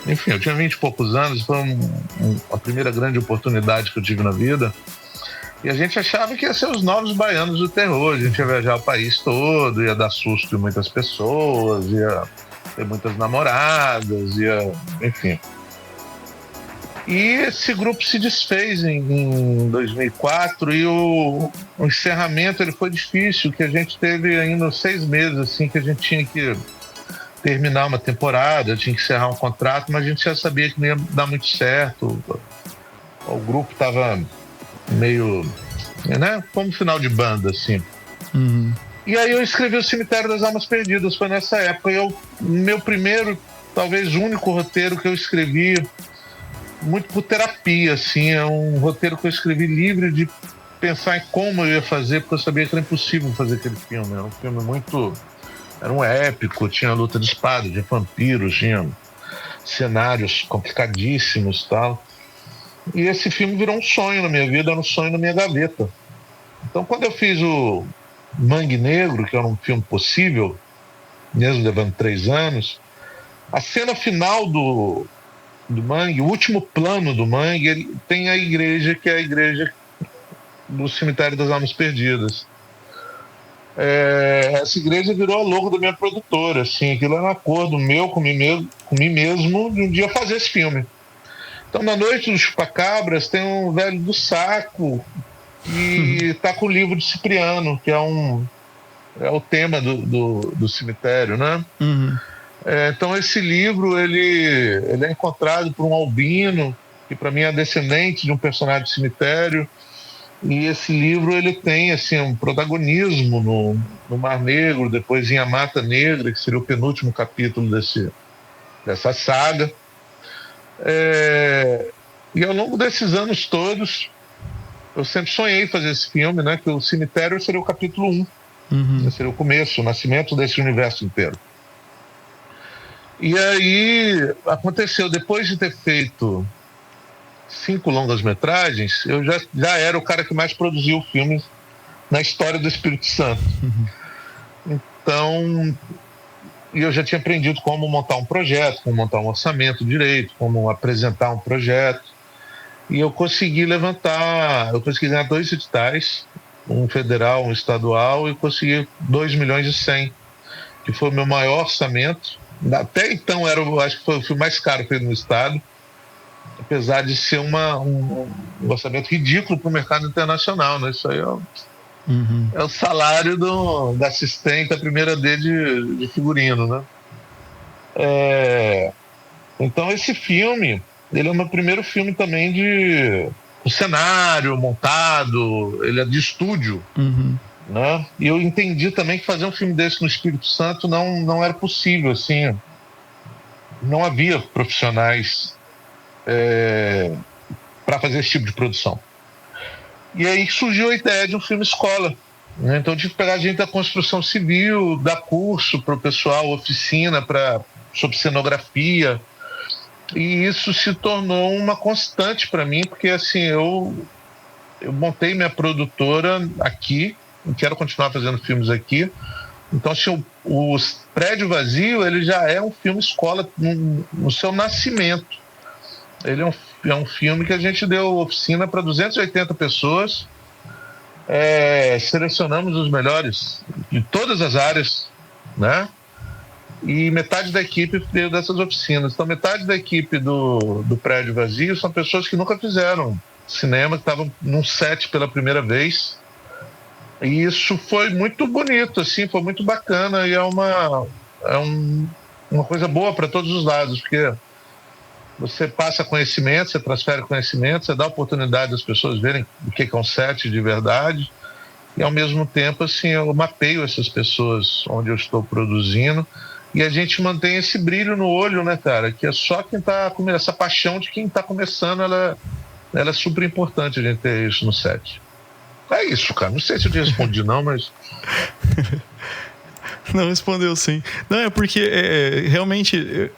enfim, eu tinha 20 e poucos anos, foi a primeira grande oportunidade que eu tive na vida. E a gente achava que ia ser os novos baianos do terror. A gente ia viajar o país todo, ia dar susto em muitas pessoas, ia ter muitas namoradas, enfim. E esse grupo se desfez em 2004 e o encerramento ele foi difícil, que a gente teve ainda 6 meses assim, que a gente tinha que terminar uma temporada, tinha que encerrar um contrato, mas a gente já sabia que não ia dar muito certo. O grupo estava meio, né, como final de banda, assim. E aí eu escrevi o Cemitério das Almas Perdidas, foi nessa época. Meu primeiro, talvez único roteiro que eu escrevi muito por terapia, assim, é um roteiro que eu escrevi livre de pensar em como eu ia fazer, porque eu sabia que era impossível fazer aquele filme. Era um filme muito... Era um épico, tinha luta de espada, de vampiros, tinha cenários complicadíssimos e tal. E esse filme virou um sonho na minha vida, era um sonho na minha gaveta. Então, quando eu fiz o Mangue Negro, que era um filme possível, mesmo levando 3 anos, a cena final do Mangue, o último plano do Mangue, ele tem a igreja, que é a igreja do Cemitério das Almas Perdidas. essa igreja virou a logo da minha produtora, assim, aquilo era um acordo meu com mim mesmo de um dia fazer esse filme. Então, na Noite dos Chupacabras tem um velho do saco e tá com o livro de Cipriano, que é o tema do cemitério, né? Uhum. Então, esse livro ele é encontrado por um albino, que para mim é descendente de um personagem de cemitério. E esse livro ele tem assim, um protagonismo no Mar Negro, depois em A Mata Negra, que seria o penúltimo capítulo dessa saga. E ao longo desses anos todos, eu sempre sonhei fazer esse filme, né? Que o cemitério seria o capítulo 1. Uhum. Seria o começo, o nascimento desse universo inteiro. E aí aconteceu, depois de ter feito 5 longas-metragens, eu já era o cara que mais produziu filmes na história do Espírito Santo. Uhum. Então, eu já tinha aprendido como montar um projeto, como montar um orçamento direito, como apresentar um projeto. E eu consegui ganhar 2 editais, um federal, um estadual, e consegui 2.100.000, que foi o meu maior orçamento. Até então, acho que foi o filme mais caro feito no estado, apesar de ser um orçamento ridículo para o mercado internacional, né? Isso aí é o salário da assistente, da primeira D de figurino, né? Então esse filme, ele é o meu primeiro filme também de cenário montado, ele é de estúdio, né? E eu entendi também que fazer um filme desse no Espírito Santo não era possível, assim, não havia profissionais para fazer esse tipo de produção. E aí surgiu a ideia de um filme escola, né? Então eu tive que pegar gente da construção civil, dar curso para o pessoal, oficina sobre cenografia, e isso se tornou uma constante para mim, porque assim, eu montei minha produtora aqui, eu quero continuar fazendo filmes aqui. Então assim, o Prédio Vazio, ele já é um filme escola no seu nascimento. Ele é um filme que a gente deu oficina para 280 pessoas, selecionamos os melhores de todas as áreas, né? E metade da equipe veio dessas oficinas. Então, metade da equipe do Prédio Vazio são pessoas que nunca fizeram cinema, que estavam num set pela primeira vez. E isso foi muito bonito, assim, foi muito bacana, e é uma coisa boa para todos os lados, porque você passa conhecimento, você transfere conhecimento, você dá oportunidade das pessoas verem o que é um set de verdade, e ao mesmo tempo, assim, eu mapeio essas pessoas onde eu estou produzindo, e a gente mantém esse brilho no olho, né, cara, que é só quem está com essa paixão de quem está começando, ela é super importante a gente ter isso no set. É isso, cara, não sei se eu te respondi não, mas... Não, respondeu sim. Não, é porque realmente,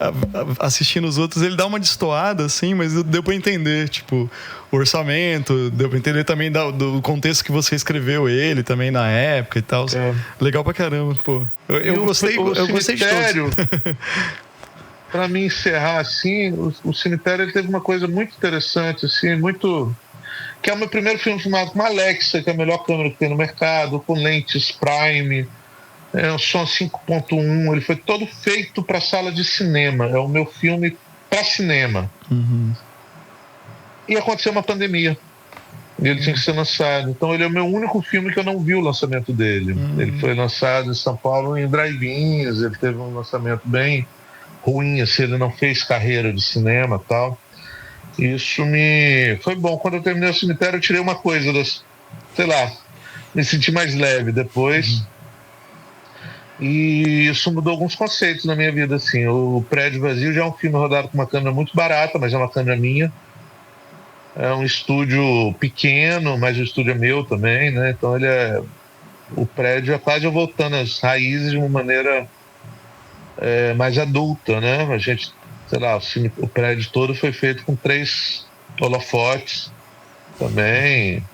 assistindo os outros, ele dá uma destoada, assim, mas deu pra entender, tipo, o orçamento, deu pra entender também do contexto que você escreveu ele também na época e tal. Legal pra caramba, pô. Eu gostei de todos. Pra mim encerrar, assim, o Cemitério ele teve uma coisa muito interessante, assim, muito... Que é o meu primeiro filme filmado com uma Alexa, que é a melhor câmera que tem no mercado, com lentes Prime... um som 5.1, ele foi todo feito para sala de cinema, é o meu filme para cinema. E aconteceu uma pandemia, e ele tinha que ser lançado, então ele é o meu único filme que eu não vi o lançamento dele. Ele foi lançado em São Paulo em drive-ins, ele teve um lançamento bem ruim, assim, ele não fez carreira de cinema e tal. Isso foi bom. Quando eu terminei o Cemitério, eu tirei uma coisa, me senti mais leve depois. E isso mudou alguns conceitos na minha vida, assim. O Prédio Vazio já é um filme rodado com uma câmera muito barata, mas é uma câmera minha. É um estúdio pequeno, mas o estúdio é meu também, né? Então o prédio é quase voltando às raízes de uma maneira mais adulta, né? A gente, o prédio todo foi feito com 3 holofotes também,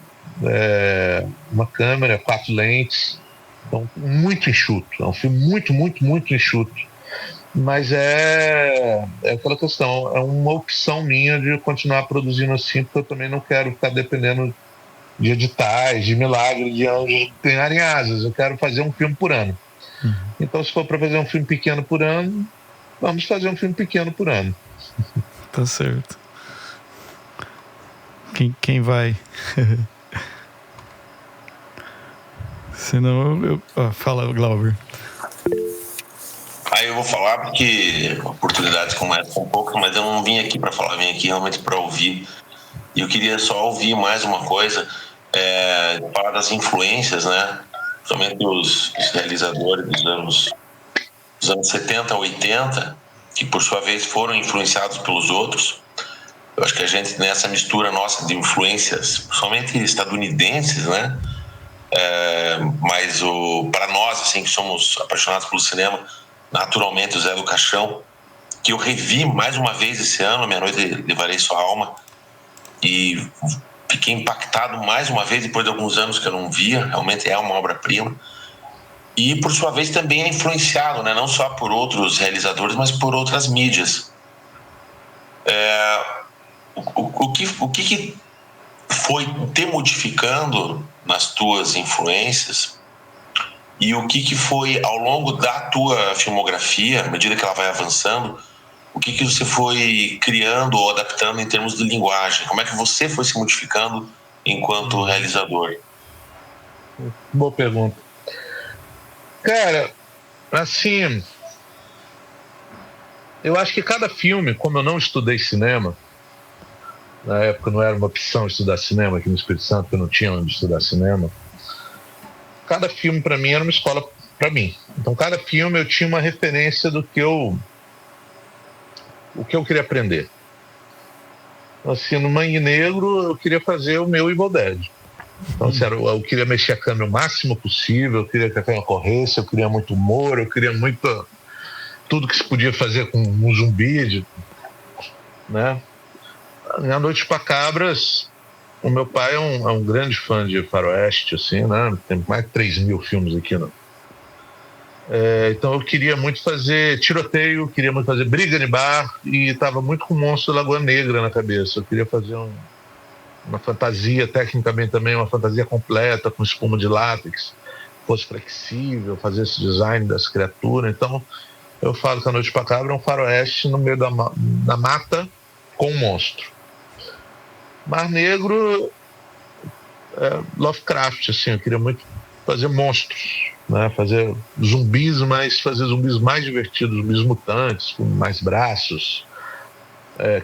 uma câmera, 4 lentes. Então, muito enxuto. É um filme muito, muito, muito enxuto. Mas é aquela questão, é uma opção minha de continuar produzindo assim, porque eu também não quero ficar dependendo de editais, de milagres, de anjos ganharem asas. Eu quero fazer um filme por ano. Então, se for para fazer um filme pequeno por ano, vamos fazer um filme pequeno por ano. Tá certo. Quem vai? Senão fala, Glauber. Aí eu vou falar porque oportunidades começam um pouco, mas eu não vim aqui para falar, vim aqui realmente para ouvir. E eu queria só ouvir mais uma coisa, falar das influências, né? Principalmente os realizadores dos anos 70, 80, que por sua vez foram influenciados pelos outros. Eu acho que a gente, nessa mistura nossa de influências, somente estadunidenses, né? Mas para nós, assim, que somos apaixonados pelo cinema, naturalmente o Zé do Caixão, que eu revi mais uma vez esse ano, Meia Noite Levarei Sua Alma, e fiquei impactado mais uma vez depois de alguns anos que eu não via. Realmente é uma obra-prima. E por sua vez também é influenciado, né, não só por outros realizadores, mas por outras mídias. O que foi te modificando nas tuas influências, e o que foi ao longo da tua filmografia, à medida que ela vai avançando, o que você foi criando ou adaptando em termos de linguagem? Como é que você foi se modificando enquanto realizador? Boa pergunta. Cara, assim, eu acho que cada filme, como eu não estudei cinema, na época não era uma opção estudar cinema aqui no Espírito Santo, porque eu não tinha onde estudar cinema, cada filme para mim era uma escola para mim. Então cada filme eu tinha uma referência do que eu queria aprender. Assim, no Mangue Negro eu queria fazer o meu Evil Dead. Então assim, eu queria mexer a câmera o máximo possível, eu queria que a câmera corresse, eu queria muito humor, eu queria muito tudo que se podia fazer com um zumbi, né? A Noite para Cabras, o meu pai é um grande fã de faroeste, assim, né? Tem mais de 3.000 filmes aqui, né? Então eu queria muito fazer tiroteio, queria muito fazer briga de bar, e estava muito com o Monstro da Lagoa Negra na cabeça. Eu queria fazer uma fantasia, tecnicamente também, uma fantasia completa, com espuma de látex, fosse flexível, fazer esse design das criaturas. Então eu falo que A Noite para Cabra é um faroeste no meio da mata com um monstro. Mar Negro, Lovecraft, assim, eu queria muito fazer monstros, né? Fazer zumbis, mas fazer zumbis mais divertidos, zumbis mutantes, com mais braços,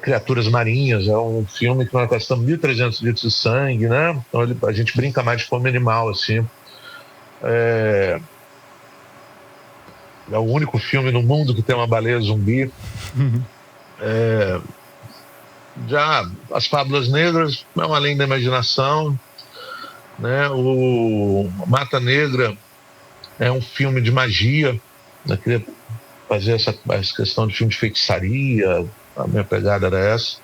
criaturas marinhas. É um filme que nós gastamos 1.300 litros de sangue, né? Então a gente brinca mais de fome animal, assim. É o único filme no mundo que tem uma baleia zumbi. Já As Fábulas Negras é uma além da imaginação, né? O Mata Negra é um filme de magia. Eu queria fazer essa questão de filme de feitiçaria, a minha pegada era essa.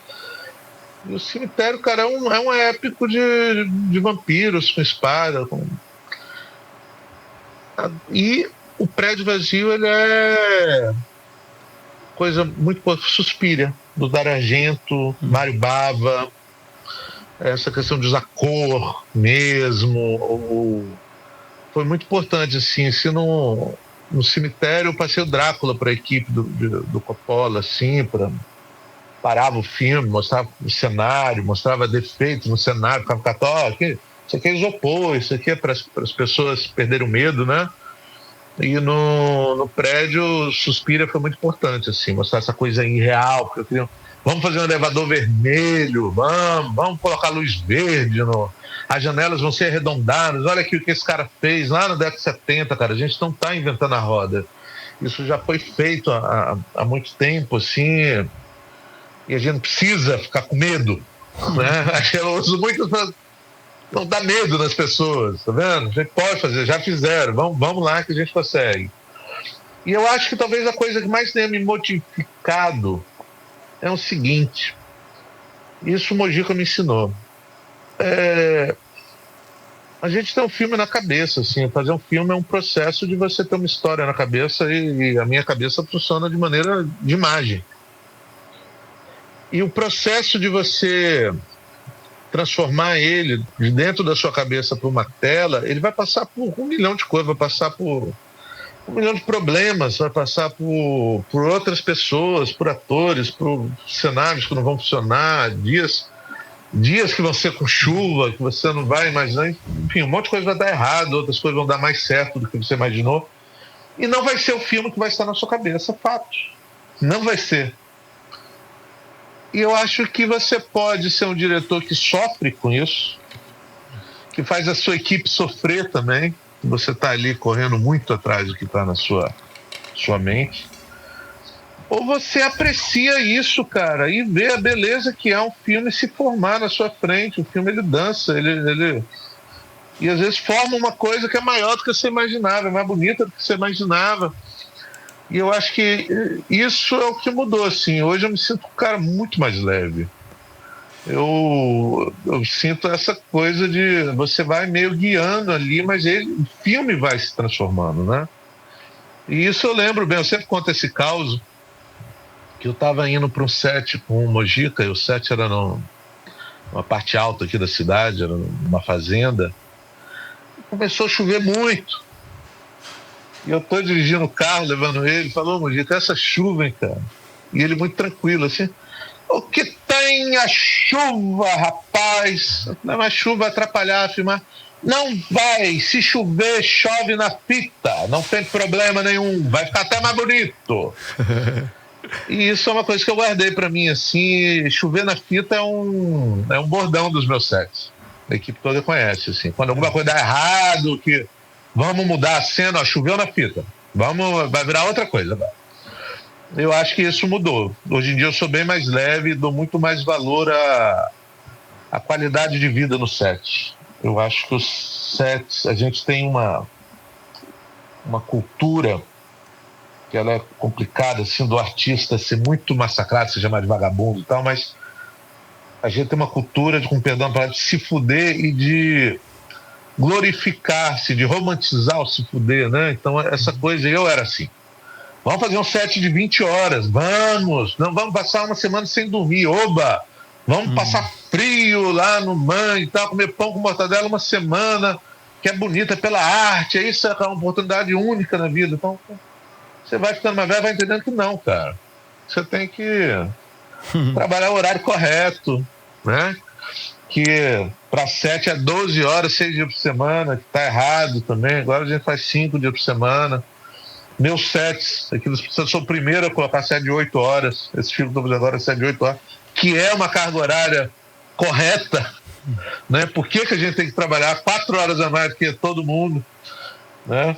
E o Cemitério, cara, é um épico de vampiros com espada. E o Prédio Vazio, ele é coisa muito boa. Suspiria, do Dario Argento, Mário Bava, essa questão de usar cor mesmo, foi muito importante, assim. No Cemitério eu passei o Drácula para a equipe do Coppola, assim, parava o filme, mostrava o cenário, mostrava defeitos no cenário, ficava isso aqui é isopor, isso aqui é para as pessoas perderem o medo, né? E no Prédio, Suspira foi muito importante, assim, mostrar essa coisa irreal, porque eu queria, vamos fazer um elevador vermelho, vamos colocar luz verde, as janelas vão ser arredondadas, olha aqui o que esse cara fez lá na década de 70, cara, a gente não está inventando a roda, isso já foi feito há muito tempo, assim, e a gente não precisa ficar com medo, né? Eu uso muito não dá medo nas pessoas, tá vendo? A gente pode fazer, já fizeram, vamos lá que a gente consegue. E eu acho que talvez a coisa que mais tenha me modificado é o seguinte, isso o Mojica me ensinou. A gente tem um filme na cabeça, assim, fazer um filme é um processo de você ter uma história na cabeça, e a minha cabeça funciona de maneira de imagem. E o processo de você transformar ele de dentro da sua cabeça para uma tela, ele vai passar por 1 milhão de coisas, vai passar por 1 milhão de problemas, vai passar por outras pessoas, por atores, por cenários que não vão funcionar, dias que vão ser com chuva, que você não vai imaginar, enfim, um monte de coisa vai dar errado, outras coisas vão dar mais certo do que você imaginou, e não vai ser o filme que vai estar na sua cabeça, fato. Não vai ser. E eu acho que você pode ser um diretor que sofre com isso, que faz a sua equipe sofrer também, você está ali correndo muito atrás do que está na sua mente. Ou você aprecia isso, cara, e vê a beleza que é um filme se formar na sua frente. O filme, ele dança, ele e às vezes forma uma coisa que é maior do que você imaginava, é mais bonita do que você imaginava. E eu acho que isso é o que mudou, assim. Hoje eu me sinto um cara muito mais leve. Eu sinto essa coisa de você vai meio guiando ali, mas o filme vai se transformando, né? E isso eu lembro bem, eu sempre conto esse caos, que eu estava indo para um set com o Mojica, e o set era numa parte alta aqui da cidade, era numa fazenda. Começou a chover muito. E eu tô dirigindo o carro, levando ele, falou, Mojica, essa chuva, hein, cara? E ele muito tranquilo, assim, o que tem a chuva, rapaz? Não, mas chuva vai atrapalhar a filmar. Não vai, se chover, chove na fita, não tem problema nenhum, vai ficar até mais bonito. E isso é uma coisa que eu guardei pra mim, assim, chover na fita é um bordão dos meus sets. A equipe toda conhece, assim, quando alguma coisa dá errado, que vamos mudar a cena, ó, choveu na fita, vai virar outra coisa. Eu acho que isso mudou. Hoje em dia eu sou bem mais leve, dou muito mais valor à qualidade de vida no set. Eu acho que os sets, a gente tem uma cultura que ela é complicada, assim, do artista ser muito massacrado, se chamar de vagabundo e tal, mas a gente tem uma cultura, com perdão a palavra, de se fuder e de glorificar-se, de romantizar o se fuder, né? Então essa coisa, eu era assim, vamos fazer um set de 20 horas, não vamos passar uma semana sem dormir, oba, vamos passar frio lá no Man e tal, comer pão com mortadela uma semana, que é bonita pela arte, isso é uma oportunidade única na vida. Então você vai ficando mais velho, vai entendendo que não, cara, você tem que trabalhar o horário correto, né? Que para 7 a 12 horas, 6 dias por semana, que tá errado também. Agora a gente faz 5 dias por semana. Meus sets, eu sou o primeiro a colocar 7 de 8 horas. Esse filme que eu tô fazendo agora é 7 de 8 horas, que é uma carga horária correta, né? Por que a gente tem que trabalhar 4 horas a mais do que todo mundo, né?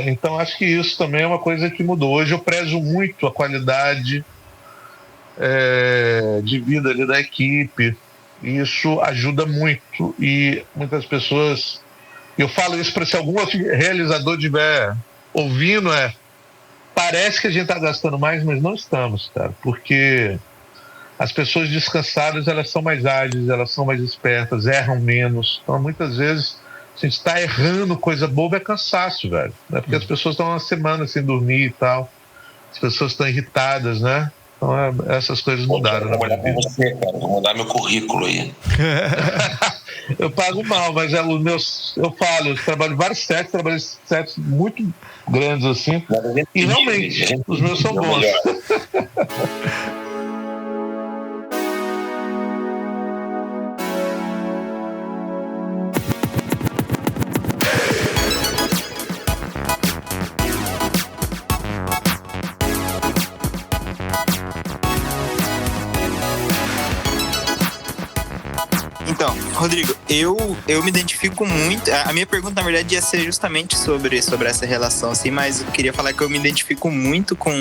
Então acho que isso também é uma coisa que mudou. Hoje eu prezo muito a qualidade de vida ali da equipe. Isso ajuda muito, e muitas pessoas, eu falo isso para se algum outro realizador estiver ouvindo, parece que a gente está gastando mais, mas não estamos, cara, porque as pessoas descansadas, elas são mais ágeis, elas são mais espertas, erram menos. Então muitas vezes a gente está errando coisa boba, é cansaço, velho, né? Porque as pessoas estão uma semana sem dormir e tal, as pessoas estão irritadas, né? Então essas coisas mudaram. Vou trabalhar com você, cara. Vou mudar meu currículo aí. Eu pago mal, mas eu trabalho vários sets, trabalho sets muito grandes assim. E realmente, os meus são bons. Então, Rodrigo, eu me identifico muito. A minha pergunta, na verdade, ia ser justamente sobre essa relação, assim, mas eu queria falar que eu me identifico muito com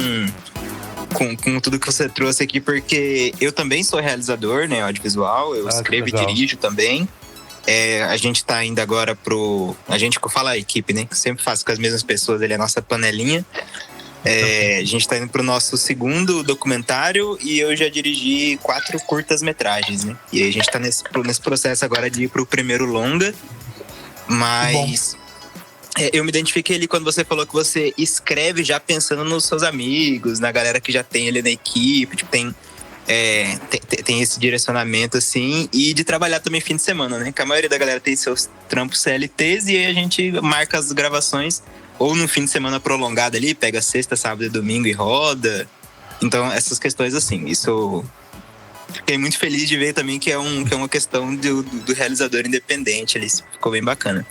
tudo que você trouxe aqui, porque eu também sou realizador, né, audiovisual, eu escrevo e dirijo também. A gente tá indo agora a gente fala a equipe, né, que sempre faço com as mesmas pessoas, ele é a nossa panelinha. A gente tá indo pro nosso segundo documentário e eu já dirigi 4 curtas-metragens, né? E aí a gente tá nesse processo agora de ir pro primeiro longa. Mas eu me identifiquei ali quando você falou que você escreve já pensando nos seus amigos, na galera que já tem ali na equipe. Tipo, tem tem esse direcionamento, assim, e de trabalhar também fim de semana, né? Que a maioria da galera tem seus trampos CLTs e aí a gente marca as gravações ou no fim de semana prolongado ali, pega sexta, sábado e domingo e roda. Então, essas questões, assim, isso... Fiquei muito feliz de ver também que é uma questão do realizador independente ali, ficou bem bacana.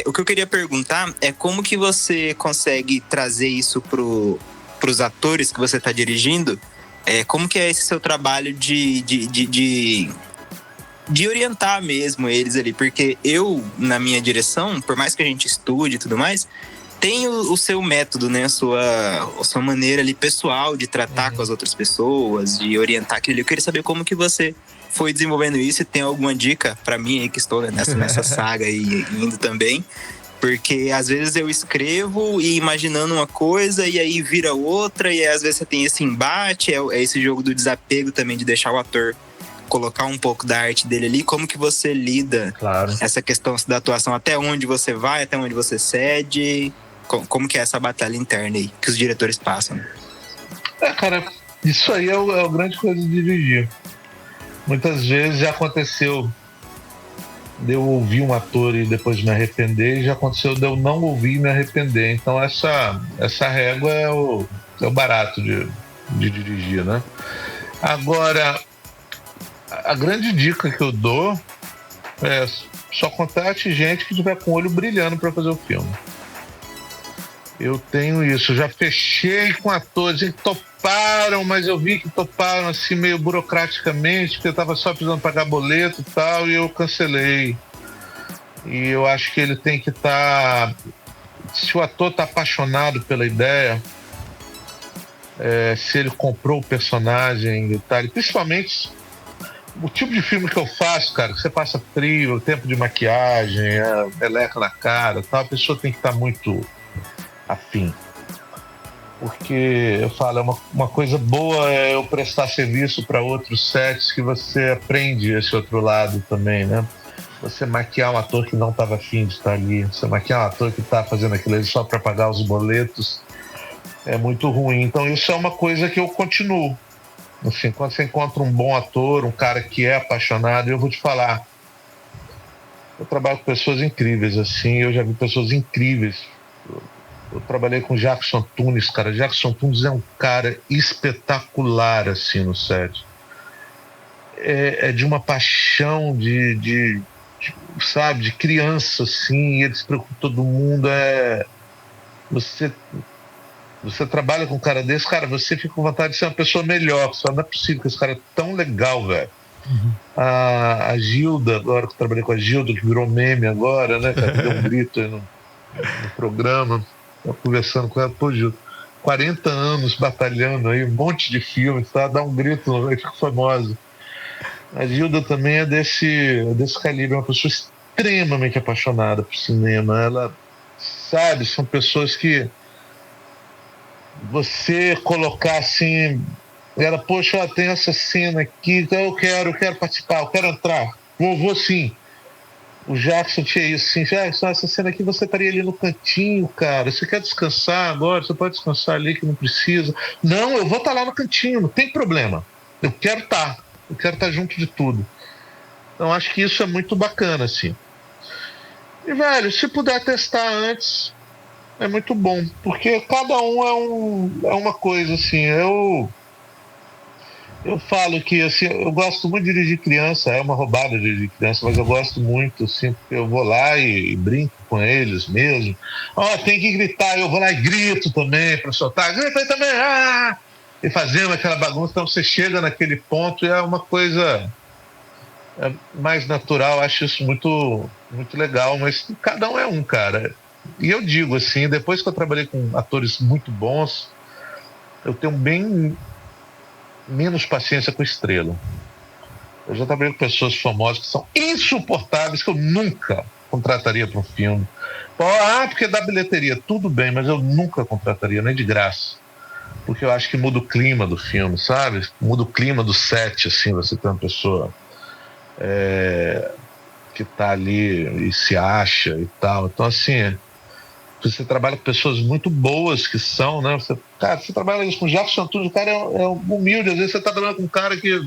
O que eu queria perguntar é como que você consegue trazer isso pros atores que você está dirigindo. Como que é esse seu trabalho de orientar mesmo eles ali? Porque eu, na minha direção, por mais que a gente estude e tudo mais, tem o seu método, né? A sua maneira ali pessoal de tratar com as outras pessoas, de orientar aquilo. Eu queria saber como que você foi desenvolvendo isso e tem alguma dica para mim aí que estou nessa saga e indo também. Porque às vezes eu escrevo e imaginando uma coisa e aí vira outra, e aí, às vezes você tem esse embate, é esse jogo do desapego também, de deixar o ator colocar um pouco da arte dele ali. Como que você lida essa questão da atuação? Até onde você vai, até onde você cede? Como que é essa batalha interna aí que os diretores passam? Cara, isso aí é a grande coisa de dirigir. Muitas vezes já aconteceu de eu ouvir um ator e depois me arrepender, e já aconteceu de eu não ouvir e me arrepender. Então essa régua é o barato de dirigir, né? Agora, a grande dica que eu dou é só contrate gente que tiver com o olho brilhando para fazer o filme. Eu tenho isso, já fechei com atores que toparam, mas eu vi que toparam assim meio burocraticamente, porque eu estava só precisando pagar boleto e tal, e eu cancelei. E eu acho que ele tem que estar... Se o ator está apaixonado pela ideia, se ele comprou o personagem e tal, e principalmente o tipo de filme que eu faço, cara, que você passa frio, o tempo de maquiagem, meleca na cara, tal, a pessoa tem que estar muito afim. Porque eu falo, uma coisa boa é eu prestar serviço para outros sets, que você aprende esse outro lado também, né? Você maquiar um ator que não estava afim de estar ali, você maquiar um ator que está fazendo aquilo ali só para pagar os boletos, é muito ruim. Então isso é uma coisa que eu continuo. Assim, quando você encontra um bom ator, um cara que é apaixonado, eu vou te falar, eu trabalho com pessoas incríveis, assim, eu já vi pessoas incríveis. Eu trabalhei com Jackson Tunis, cara. Jackson Tunis é um cara espetacular, assim, no set. É de uma paixão sabe, de criança, assim, ele se preocupa com todo mundo. Você trabalha com um cara desse, cara, você fica com vontade de ser uma pessoa melhor. Só não é possível que esse cara é tão legal, velho. Uhum. A Gilda, agora que eu trabalhei com a Gilda, que virou meme agora, né, cara, que deu um grito aí no programa. Eu conversando com ela, pô, Gilda, 40 anos batalhando aí, um monte de filmes, tá? Dá um grito, aí fica famosa. A Gilda também é desse calibre, uma pessoa extremamente apaixonada por cinema. Ela, sabe, são pessoas que você colocar assim, ela, poxa, tem essa cena aqui, então eu quero participar, eu quero entrar, vou sim. O Jackson tinha isso, assim, Jackson, essa cena aqui você estaria ali no cantinho, cara, você quer descansar agora, você pode descansar ali que não precisa. Não, eu vou estar lá no cantinho, não tem problema, eu quero estar junto de tudo. Então acho que isso é muito bacana, assim. E, velho, se puder testar antes, é muito bom, porque cada um é uma coisa, assim. Eu falo que, assim, eu gosto muito de dirigir criança, é uma roubada dirigir criança, mas eu gosto muito, assim, porque eu vou lá e brinco com eles mesmo. Tem que gritar, eu vou lá e grito também para soltar, grita aí também, e fazendo aquela bagunça. Então você chega naquele ponto e é uma coisa mais natural, acho isso muito, muito legal, mas cada um é um, cara. E eu digo assim, depois que eu trabalhei com atores muito bons, eu tenho bem menos paciência com estrela. Eu já trabalhei com pessoas famosas que são insuportáveis, que eu nunca contrataria para um filme. Porque dá bilheteria, tudo bem, mas eu nunca contrataria, nem de graça. Porque eu acho que muda o clima do filme, sabe? Muda o clima do set, assim, você tem uma pessoa que tá ali e se acha e tal. Então, assim, você trabalha com pessoas muito boas que são, né? Você trabalha isso com o Jefferson Antunes, o cara é humilde, às vezes você tá trabalhando com um cara que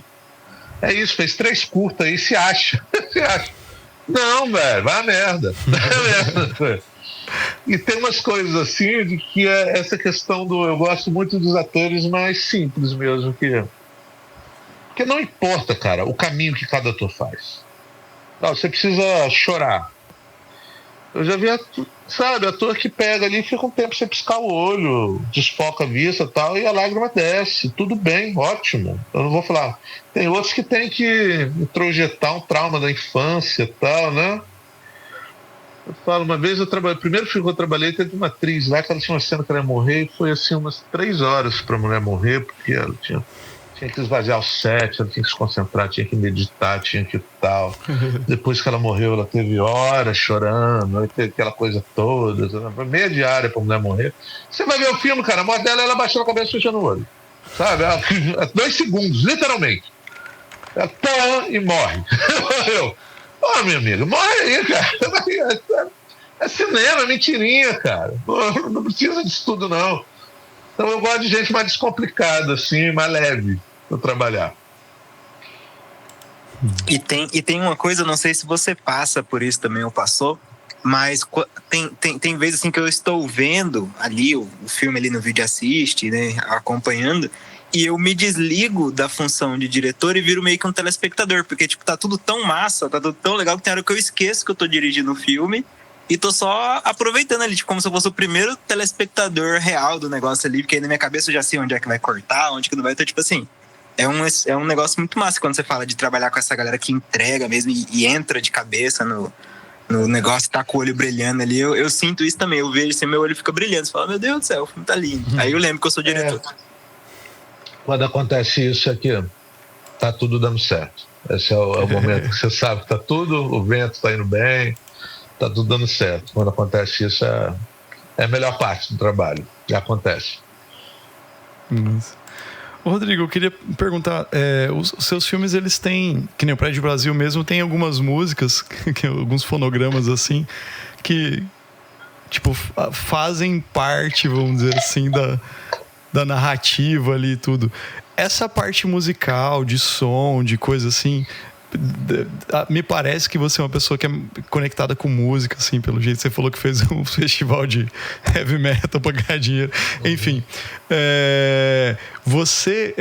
é isso, fez 3 curtas aí, se acha. Se acha. Não, velho, vai a merda. E tem umas coisas assim, de que é essa questão eu gosto muito dos atores mais simples mesmo, porque não importa, cara, o caminho que cada ator faz. Não, você precisa chorar. Eu já vi, ator que pega ali, fica um tempo sem piscar o olho, desfoca a vista e tal, e a lágrima desce. Tudo bem, ótimo. Eu não vou falar. Tem outros que tem que introjetar um trauma da infância e tal, né? Eu falo, uma vez o primeiro filme que eu trabalhei, teve uma atriz lá que ela tinha uma cena que ela ia morrer, e foi assim umas 3 horas pra mulher morrer, porque ela tinha que esvaziar o set, ela tinha que se concentrar, tinha que meditar, tinha que tal. Depois que ela morreu, ela teve horas chorando, aí teve aquela coisa toda, meia diária pra mulher morrer. Você vai ver o filme, cara, a morte dela, ela baixou a cabeça e fechando o olho. Sabe? 2 segundos, literalmente. Ela tá e morre. Morreu. Meu amigo, morre aí, cara. É cinema, é mentirinha, cara. Não precisa disso tudo, não. Então eu gosto de gente mais descomplicada, assim, mais leve para trabalhar. E tem uma coisa, não sei se você passa por isso também ou passou, mas tem vezes assim que eu estou vendo ali o filme ali no vídeo assiste, né, acompanhando, e eu me desligo da função de diretor e viro meio que um telespectador, porque tipo, tá tudo tão massa, tá tudo tão legal que tem hora que eu esqueço que eu tô dirigindo o filme e tô só aproveitando ali, tipo, como se eu fosse o primeiro telespectador real do negócio ali, porque aí na minha cabeça eu já sei onde é que vai cortar, onde que não vai, então tipo assim, é um negócio muito massa quando você fala de trabalhar com essa galera que entrega mesmo e entra de cabeça no negócio, tá com o olho brilhando ali. Eu sinto isso também, eu vejo assim, meu olho fica brilhando, você fala, meu Deus do céu, o filme tá lindo. Aí eu lembro que eu sou diretor. Quando acontece isso aqui, tá tudo dando certo. Esse é o momento que você sabe que tá tudo, o vento tá indo bem, tá tudo dando certo. Quando acontece isso, é a melhor parte do trabalho. Já acontece. Rodrigo, eu queria perguntar, os seus filmes, eles têm, que nem o Prédio Brasil mesmo, tem algumas músicas, alguns fonogramas assim, que tipo, fazem parte, vamos dizer assim, da narrativa ali e tudo. Essa parte musical, de som, de coisa assim, me parece que você é uma pessoa que é conectada com música, assim, pelo jeito. Você falou que fez um festival de heavy metal pra ganhar dinheiro. Enfim, você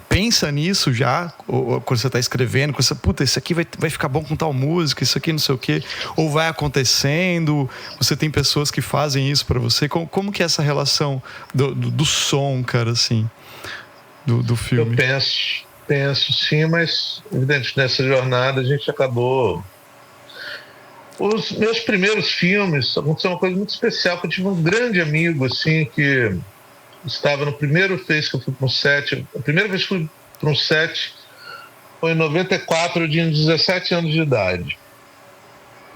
pensa nisso já, ou quando você está escrevendo, quando você, puta, isso aqui vai ficar bom com tal música, isso aqui não sei o quê, ou vai acontecendo, você tem pessoas que fazem isso para você, como que é essa relação do som, cara, assim, do filme? Eu penso sim, mas evidente, nessa jornada a gente acabou... Os meus primeiros filmes aconteceu uma coisa muito especial, que eu tive um grande amigo, assim, que estava no primeiro vez que eu fui para um set. A primeira vez que eu fui para um set foi em 94, eu tinha 17 anos de idade.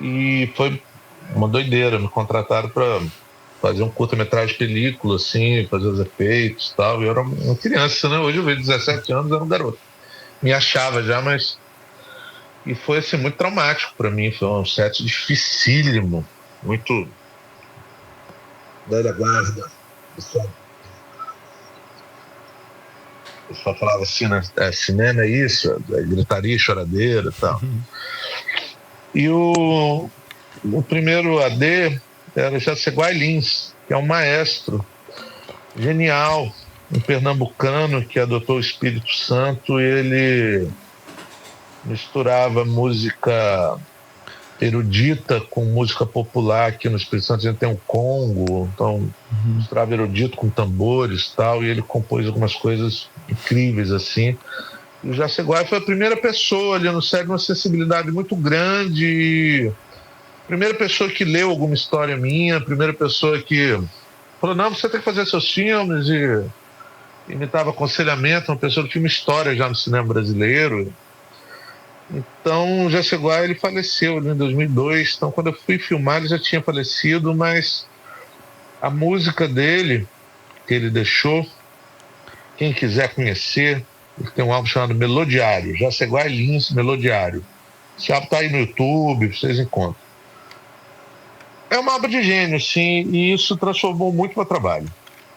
E foi uma doideira, me contrataram para fazer um curta-metragem película, assim, fazer os efeitos e tal. Eu era uma criança, né? Hoje eu vejo 17 anos, era um garoto. Me achava já, mas... E foi, assim, muito traumático para mim. Foi um set dificílimo, muito... velha guarda, pessoal. Eu só falava assim, né? Cinema é isso, gritaria, choradeira e tal. E o primeiro AD era Jaceguai Lins, que é um maestro genial, um pernambucano que adotou o Espírito Santo. Ele misturava música erudita com música popular. Aqui no Espírito Santo a gente tem o Congo, então misturava erudito com tambores e tal, e ele compôs algumas coisas incríveis assim. E o Jaceguai foi a primeira pessoa ali no set, uma sensibilidade muito grande, primeira pessoa que leu alguma história minha, primeira pessoa que falou, não, você tem que fazer seus filmes, e me dava aconselhamento, uma pessoa que tinha uma história já no cinema brasileiro. Então o Jaceguai, ele faleceu em 2002, então quando eu fui filmar ele já tinha falecido, mas a música dele, que ele deixou, quem quiser conhecer, ele tem um álbum chamado Melodiário, Jaceguai Lins Melodiário. Esse álbum está aí no YouTube, vocês encontram. É uma obra de gênio, sim, e isso transformou muito meu trabalho.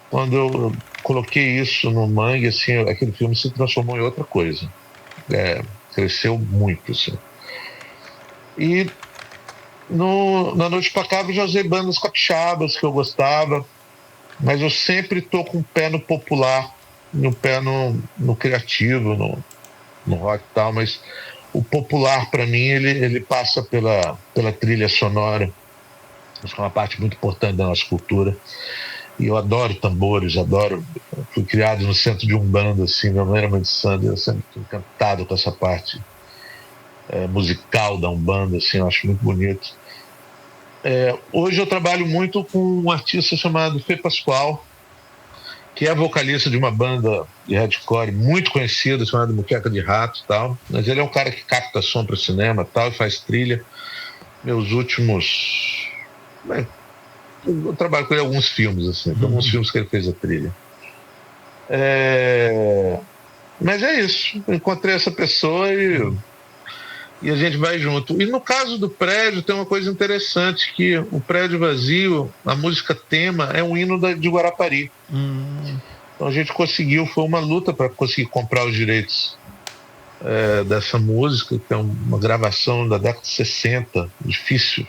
Quando eu coloquei isso no Mangue, assim, aquele filme se transformou em outra coisa. Cresceu muito, assim. E na Noite Implacável já usei bandas capixabas que eu gostava, mas eu sempre tô com o pé no popular, no pé no criativo, no rock e tal, mas o popular, para mim, ele passa pela trilha sonora. Acho que é uma parte muito importante da nossa cultura. E eu adoro tambores, fui criado no centro de Umbanda, assim, minha mãe era mãe de Sandra, eu sempre fui encantado com essa parte musical da Umbanda, assim, eu acho muito bonito. Hoje eu trabalho muito com um artista chamado Fê Pascoal, que é vocalista de uma banda de hardcore muito conhecida, chamada Muqueca de Rato e tal, mas ele é um cara que capta som para cinema e tal, e faz trilha. Meus últimos... eu trabalho com ele em alguns filmes, assim, tem alguns filmes que ele fez a trilha. Mas é isso, eu encontrei essa pessoa e a gente vai junto. E no caso do prédio tem uma coisa interessante, que o Prédio Vazio, a música tema é um hino de Guarapari. Então a gente conseguiu, foi uma luta para conseguir comprar os direitos dessa música, que é uma gravação da década de 60, difícil.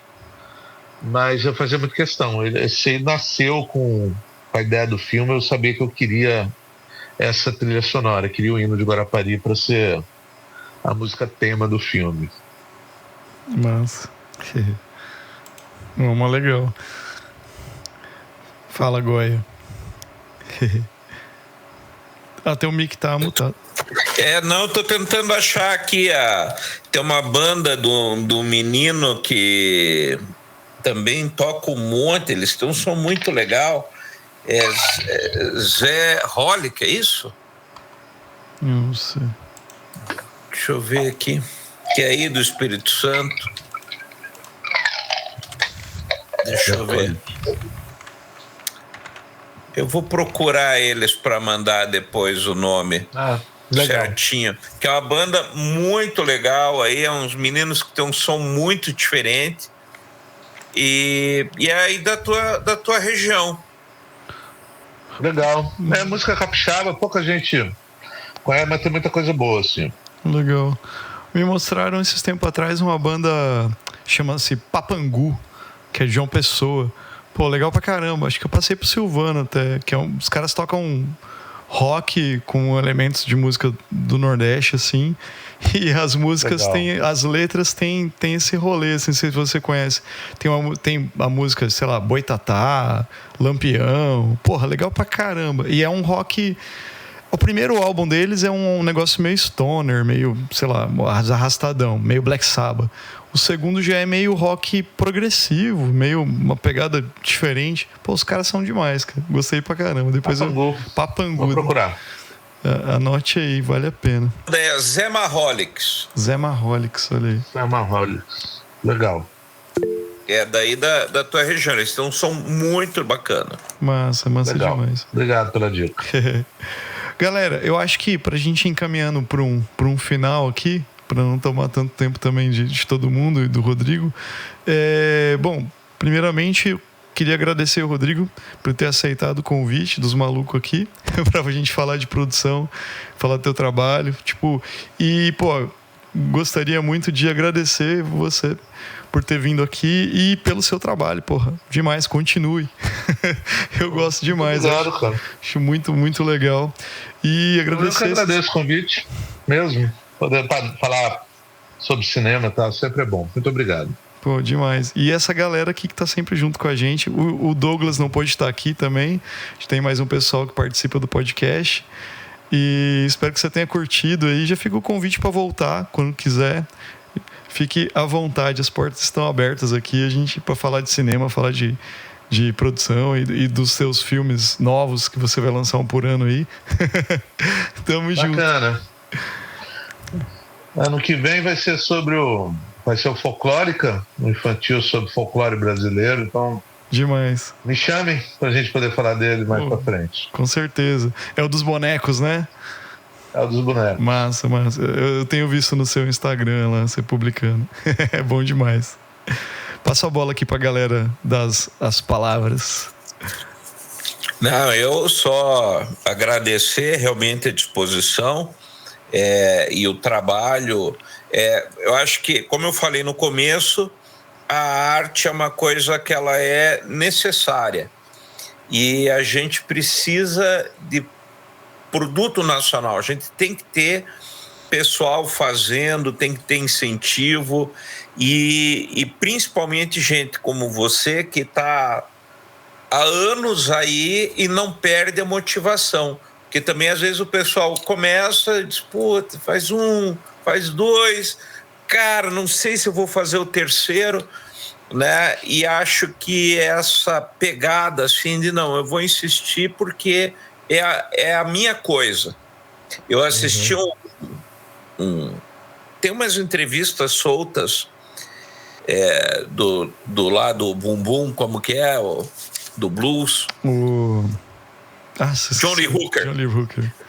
Mas eu fazia muita questão. Ele nasceu com a ideia do filme, eu sabia que eu queria essa trilha sonora, queria o hino de Guarapari para ser a música tema do filme. Massa. Uma legal. Fala, Goya. Até o mic tá mutado. Não, eu tô tentando achar aqui. Tem uma banda do menino que também toca um monte, eles têm um som muito legal. Zé Holic, é isso? Não sei. Deixa eu ver aqui. Que é aí do Espírito Santo. Deixa eu ver. Eu vou procurar eles para mandar depois o nome certinho. Que é uma banda muito legal aí, é uns meninos que tem um som muito diferente. E é aí da tua região. Legal. Música capixaba, pouca gente conhece, mas tem muita coisa boa, assim. Legal. Me mostraram esses tempos atrás uma banda, chama-se Papangu, que é de João Pessoa. Pô, legal pra caramba. Acho que eu passei pro Silvano até, que os caras tocam rock com elementos de música do Nordeste, assim. E as músicas as letras têm esse rolê, assim, não sei se você conhece. Tem a música, sei lá, Boitatá, Lampião. Porra, legal pra caramba. E é um rock... O primeiro álbum deles é um negócio meio stoner, meio, sei lá, arrastadão, meio Black Sabbath. O segundo já é meio rock progressivo, meio uma pegada diferente. Pô, os caras são demais, cara. Gostei pra caramba. Depois Papangu. Vou procurar. Anote aí, vale a pena. É Zé Marrolics. Zé Marrolics, olha aí. Zé Marrolics. Legal. É daí da tua região. Eles têm um som muito bacana. Massa legal. Demais. Obrigado pela dica. Galera, eu acho que pra gente ir encaminhando pra um final aqui, pra não tomar tanto tempo também de todo mundo e do Rodrigo, bom, primeiramente eu queria agradecer o Rodrigo por ter aceitado o convite dos malucos aqui pra gente falar de produção, falar do teu trabalho, e, pô, gostaria muito de agradecer você por ter vindo aqui e pelo seu trabalho, porra. Demais, continue. Eu gosto demais. Obrigado, cara. Acho muito, muito legal. E agradecer... Eu que agradeço o convite, mesmo. Poder falar sobre cinema e tal, sempre é bom. Muito obrigado. Pô, demais. E essa galera aqui que tá sempre junto com a gente. O Douglas não pôde estar aqui também. A gente tem mais um pessoal que participa do podcast. E espero que você tenha curtido aí. Já fica o convite para voltar quando quiser. Fique à vontade, as portas estão abertas aqui, a gente, para falar de cinema, falar de produção e dos seus filmes novos que você vai lançar um por ano aí. Tamo junto. Bacana. Ano que vem vai ser vai ser o Folclórica, um infantil sobre folclore brasileiro, então... Demais. Me chamem pra gente poder falar dele mais pra frente. Com certeza. É o dos bonecos, né? É o dos bonecos. Massa. Eu tenho visto no seu Instagram lá, você publicando. É bom demais. Passa a bola aqui pra galera das as palavras. Não, eu só agradecer realmente a disposição e o trabalho. Eu acho que, como eu falei no começo, a arte é uma coisa que ela é necessária e a gente precisa de produto nacional. A gente tem que ter pessoal fazendo, tem que ter incentivo e principalmente gente como você que está há anos aí e não perde a motivação, porque também às vezes o pessoal começa e diz, puta, faz um, faz dois, cara, não sei se eu vou fazer o terceiro, né? E acho que essa pegada assim de não, eu vou insistir porque é a minha coisa. Eu assisti tem umas entrevistas soltas do lado Bumbum, como que é, do blues. John Lee Hooker.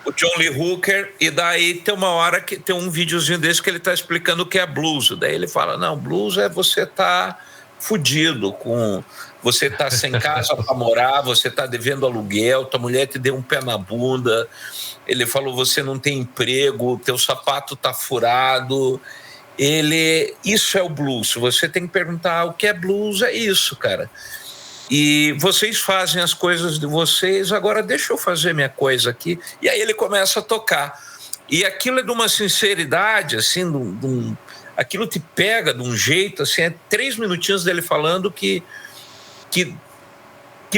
O John Lee Hooker, e daí tem uma hora que tem um videozinho desse que ele tá explicando o que é blues. Daí ele fala, não, blues é você tá fudido, você tá sem casa para morar, você tá devendo aluguel, tua mulher te deu um pé na bunda. Ele falou, você não tem emprego, teu sapato tá furado. Isso é o blues. Você tem que perguntar o que é blues, é isso, cara. E vocês fazem as coisas de vocês, agora deixa eu fazer minha coisa aqui. E aí ele começa a tocar. E aquilo é de uma sinceridade, assim, aquilo te pega de um jeito, assim, 3 minutinhos dele falando que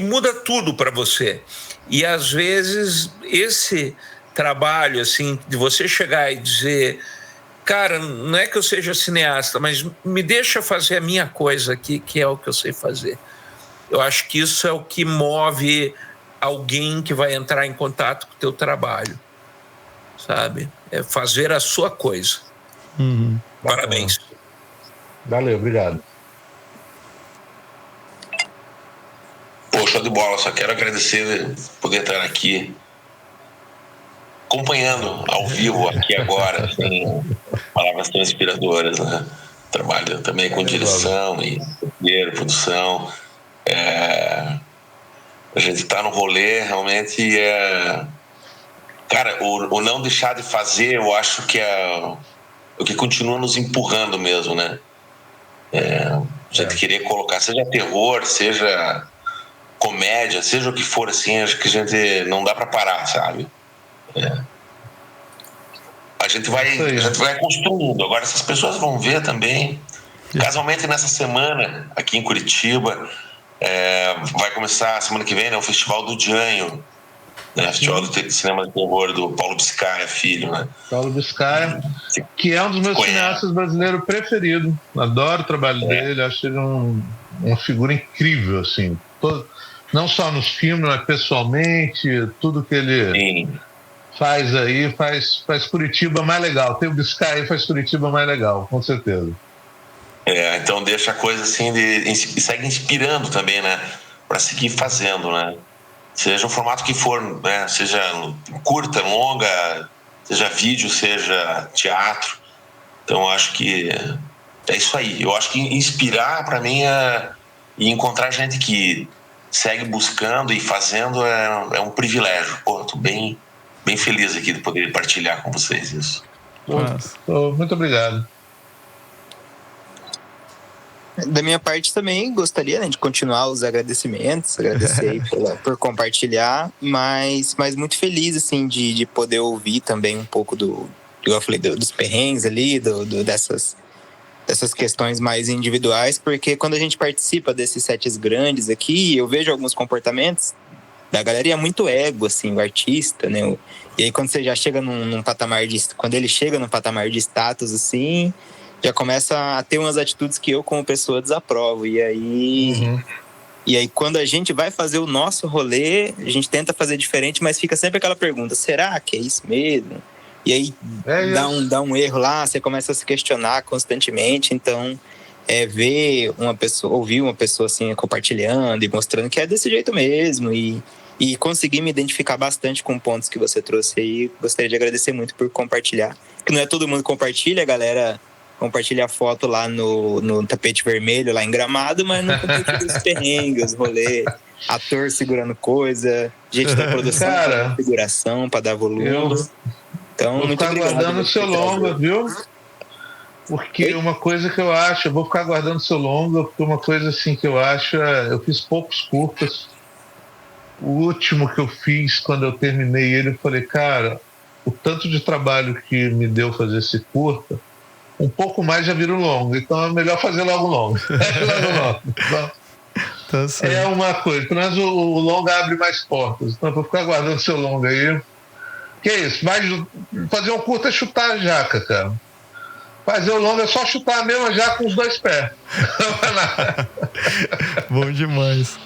muda tudo para você. E às vezes esse trabalho, assim, de você chegar e dizer, cara, não é que eu seja cineasta, mas me deixa fazer a minha coisa aqui, que é o que eu sei fazer. Eu acho que isso é o que move alguém que vai entrar em contato com o teu trabalho, sabe? É fazer a sua coisa. Parabéns. Valeu, obrigado. Pô, show de bola. Só quero agradecer poder estar aqui acompanhando ao vivo aqui agora, assim, palavras tão inspiradoras, né? Trabalho também com direção e produção. A gente tá no rolê realmente cara, o não deixar de fazer, eu acho que é o que continua nos empurrando mesmo, né? A gente querer colocar, seja terror, seja comédia, seja o que for, assim, acho que a gente não dá pra parar, sabe? A gente vai construindo. Agora essas pessoas vão ver também. Casualmente nessa semana aqui em Curitiba vai começar a semana que vem, né, o Festival do Janho, né, Festival do Cinema de Terror do Paulo Biscaia Filho, né? Paulo Biscaia, que é um dos meus cineastas brasileiros preferidos. Adoro o trabalho dele, acho ele uma figura incrível, assim. Não só nos filmes, mas pessoalmente, tudo que ele faz aí, faz Curitiba mais legal. Tem o Biscaia e faz Curitiba mais legal, com certeza. Então deixa a coisa assim e segue inspirando também, né? Para seguir fazendo, né? Seja o formato que for, né? Seja curta, longa, seja vídeo, seja teatro. Então eu acho que é isso aí. Eu acho que inspirar para mim e encontrar gente que segue buscando e fazendo é um privilégio. Pô, tô bem feliz aqui de poder partilhar com vocês isso. Muito obrigado. Da minha parte também gostaria, né, de continuar os agradecimentos, agradecer aí por compartilhar, mas muito feliz assim de poder ouvir também um pouco eu falei, dos perrengues ali, dessas questões mais individuais, porque quando a gente participa desses sets grandes aqui, eu vejo alguns comportamentos da galera e é muito ego, assim, o artista, né? E aí quando você já chega num patamar quando ele chega num patamar de status, assim, já começa a ter umas atitudes que eu, como pessoa, desaprovo. E aí quando a gente vai fazer o nosso rolê, a gente tenta fazer diferente, mas fica sempre aquela pergunta, será que é isso mesmo? E aí dá um erro lá, você começa a se questionar constantemente. Então, ouvir uma pessoa assim compartilhando e mostrando que é desse jeito mesmo e conseguir me identificar bastante com pontos que você trouxe aí. Gostaria de agradecer muito por compartilhar. Que não é todo mundo que compartilha, a galera compartilhar foto lá no tapete vermelho, lá em Gramado, mas não compartilha os perrengues, os rolês, ator segurando coisa, gente da produção fazendo configuração pra dar volume. Então, vou muito ficar obrigado. aguardando o seu longa, viu? Porque uma coisa que eu acho, eu vou ficar aguardando o seu longa, porque uma coisa assim que eu acho, eu fiz poucos curtas. O último que eu fiz, quando eu terminei ele, eu falei, cara, o tanto de trabalho que me deu fazer esse curta, um pouco mais já vira um longa, então é melhor fazer logo longa. Tá certo. É uma coisa, pelo menos o longa abre mais portas, então eu vou ficar aguardando o seu longa aí. Que é isso, fazer um curta é chutar a jaca, cara. Fazer o longa é só chutar a mesma jaca com os 2 pés. Bom demais.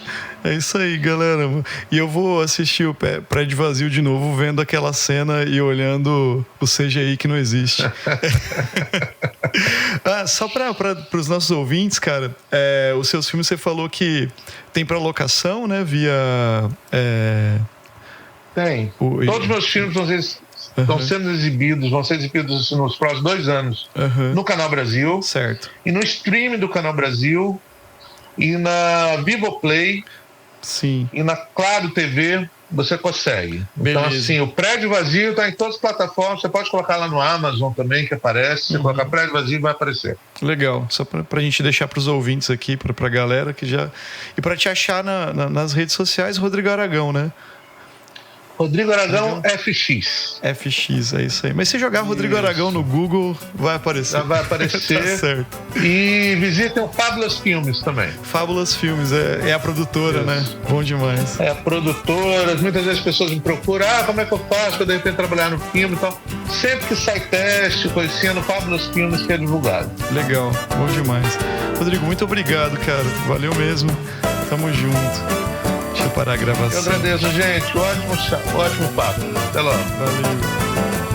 É isso aí, galera. E eu vou assistir o Prédio Vazio de novo, vendo aquela cena e olhando o CGI que não existe. Só para os nossos ouvintes, cara, os seus filmes você falou que tem para locação, né? Via... Tem. Todos os meus filmes vão ser exibidos nos próximos 2 anos no Canal Brasil. Certo. E no streaming do Canal Brasil e na Vivoplay. Sim. E na Claro TV você consegue. Beleza. Então, assim, o Prédio Vazio está em todas as plataformas. Você pode colocar lá no Amazon também, que aparece. Você colocar Prédio Vazio, vai aparecer. Legal. Só pra gente deixar pros ouvintes aqui, pra galera que já... E pra te achar nas redes sociais, Rodrigo Aragão, né? Rodrigo Aragão FX. FX, é isso aí. Mas se jogar Rodrigo Aragão no Google, vai aparecer. Já vai aparecer. Tá certo. E visitem o Fábulas Filmes também. Fábulas Filmes, é a produtora, né? Bom demais. É a produtora. Muitas vezes as pessoas me procuram, como é que eu faço para de repente trabalhar no filme e tal. Sempre que sai teste, coisinha no Fábulas Filmes que é divulgado. Legal, bom demais. Rodrigo, muito obrigado, cara. Valeu mesmo. Tamo junto. Deixa eu parar a gravação. Eu agradeço, gente. Ótimo papo. Até logo. Valeu.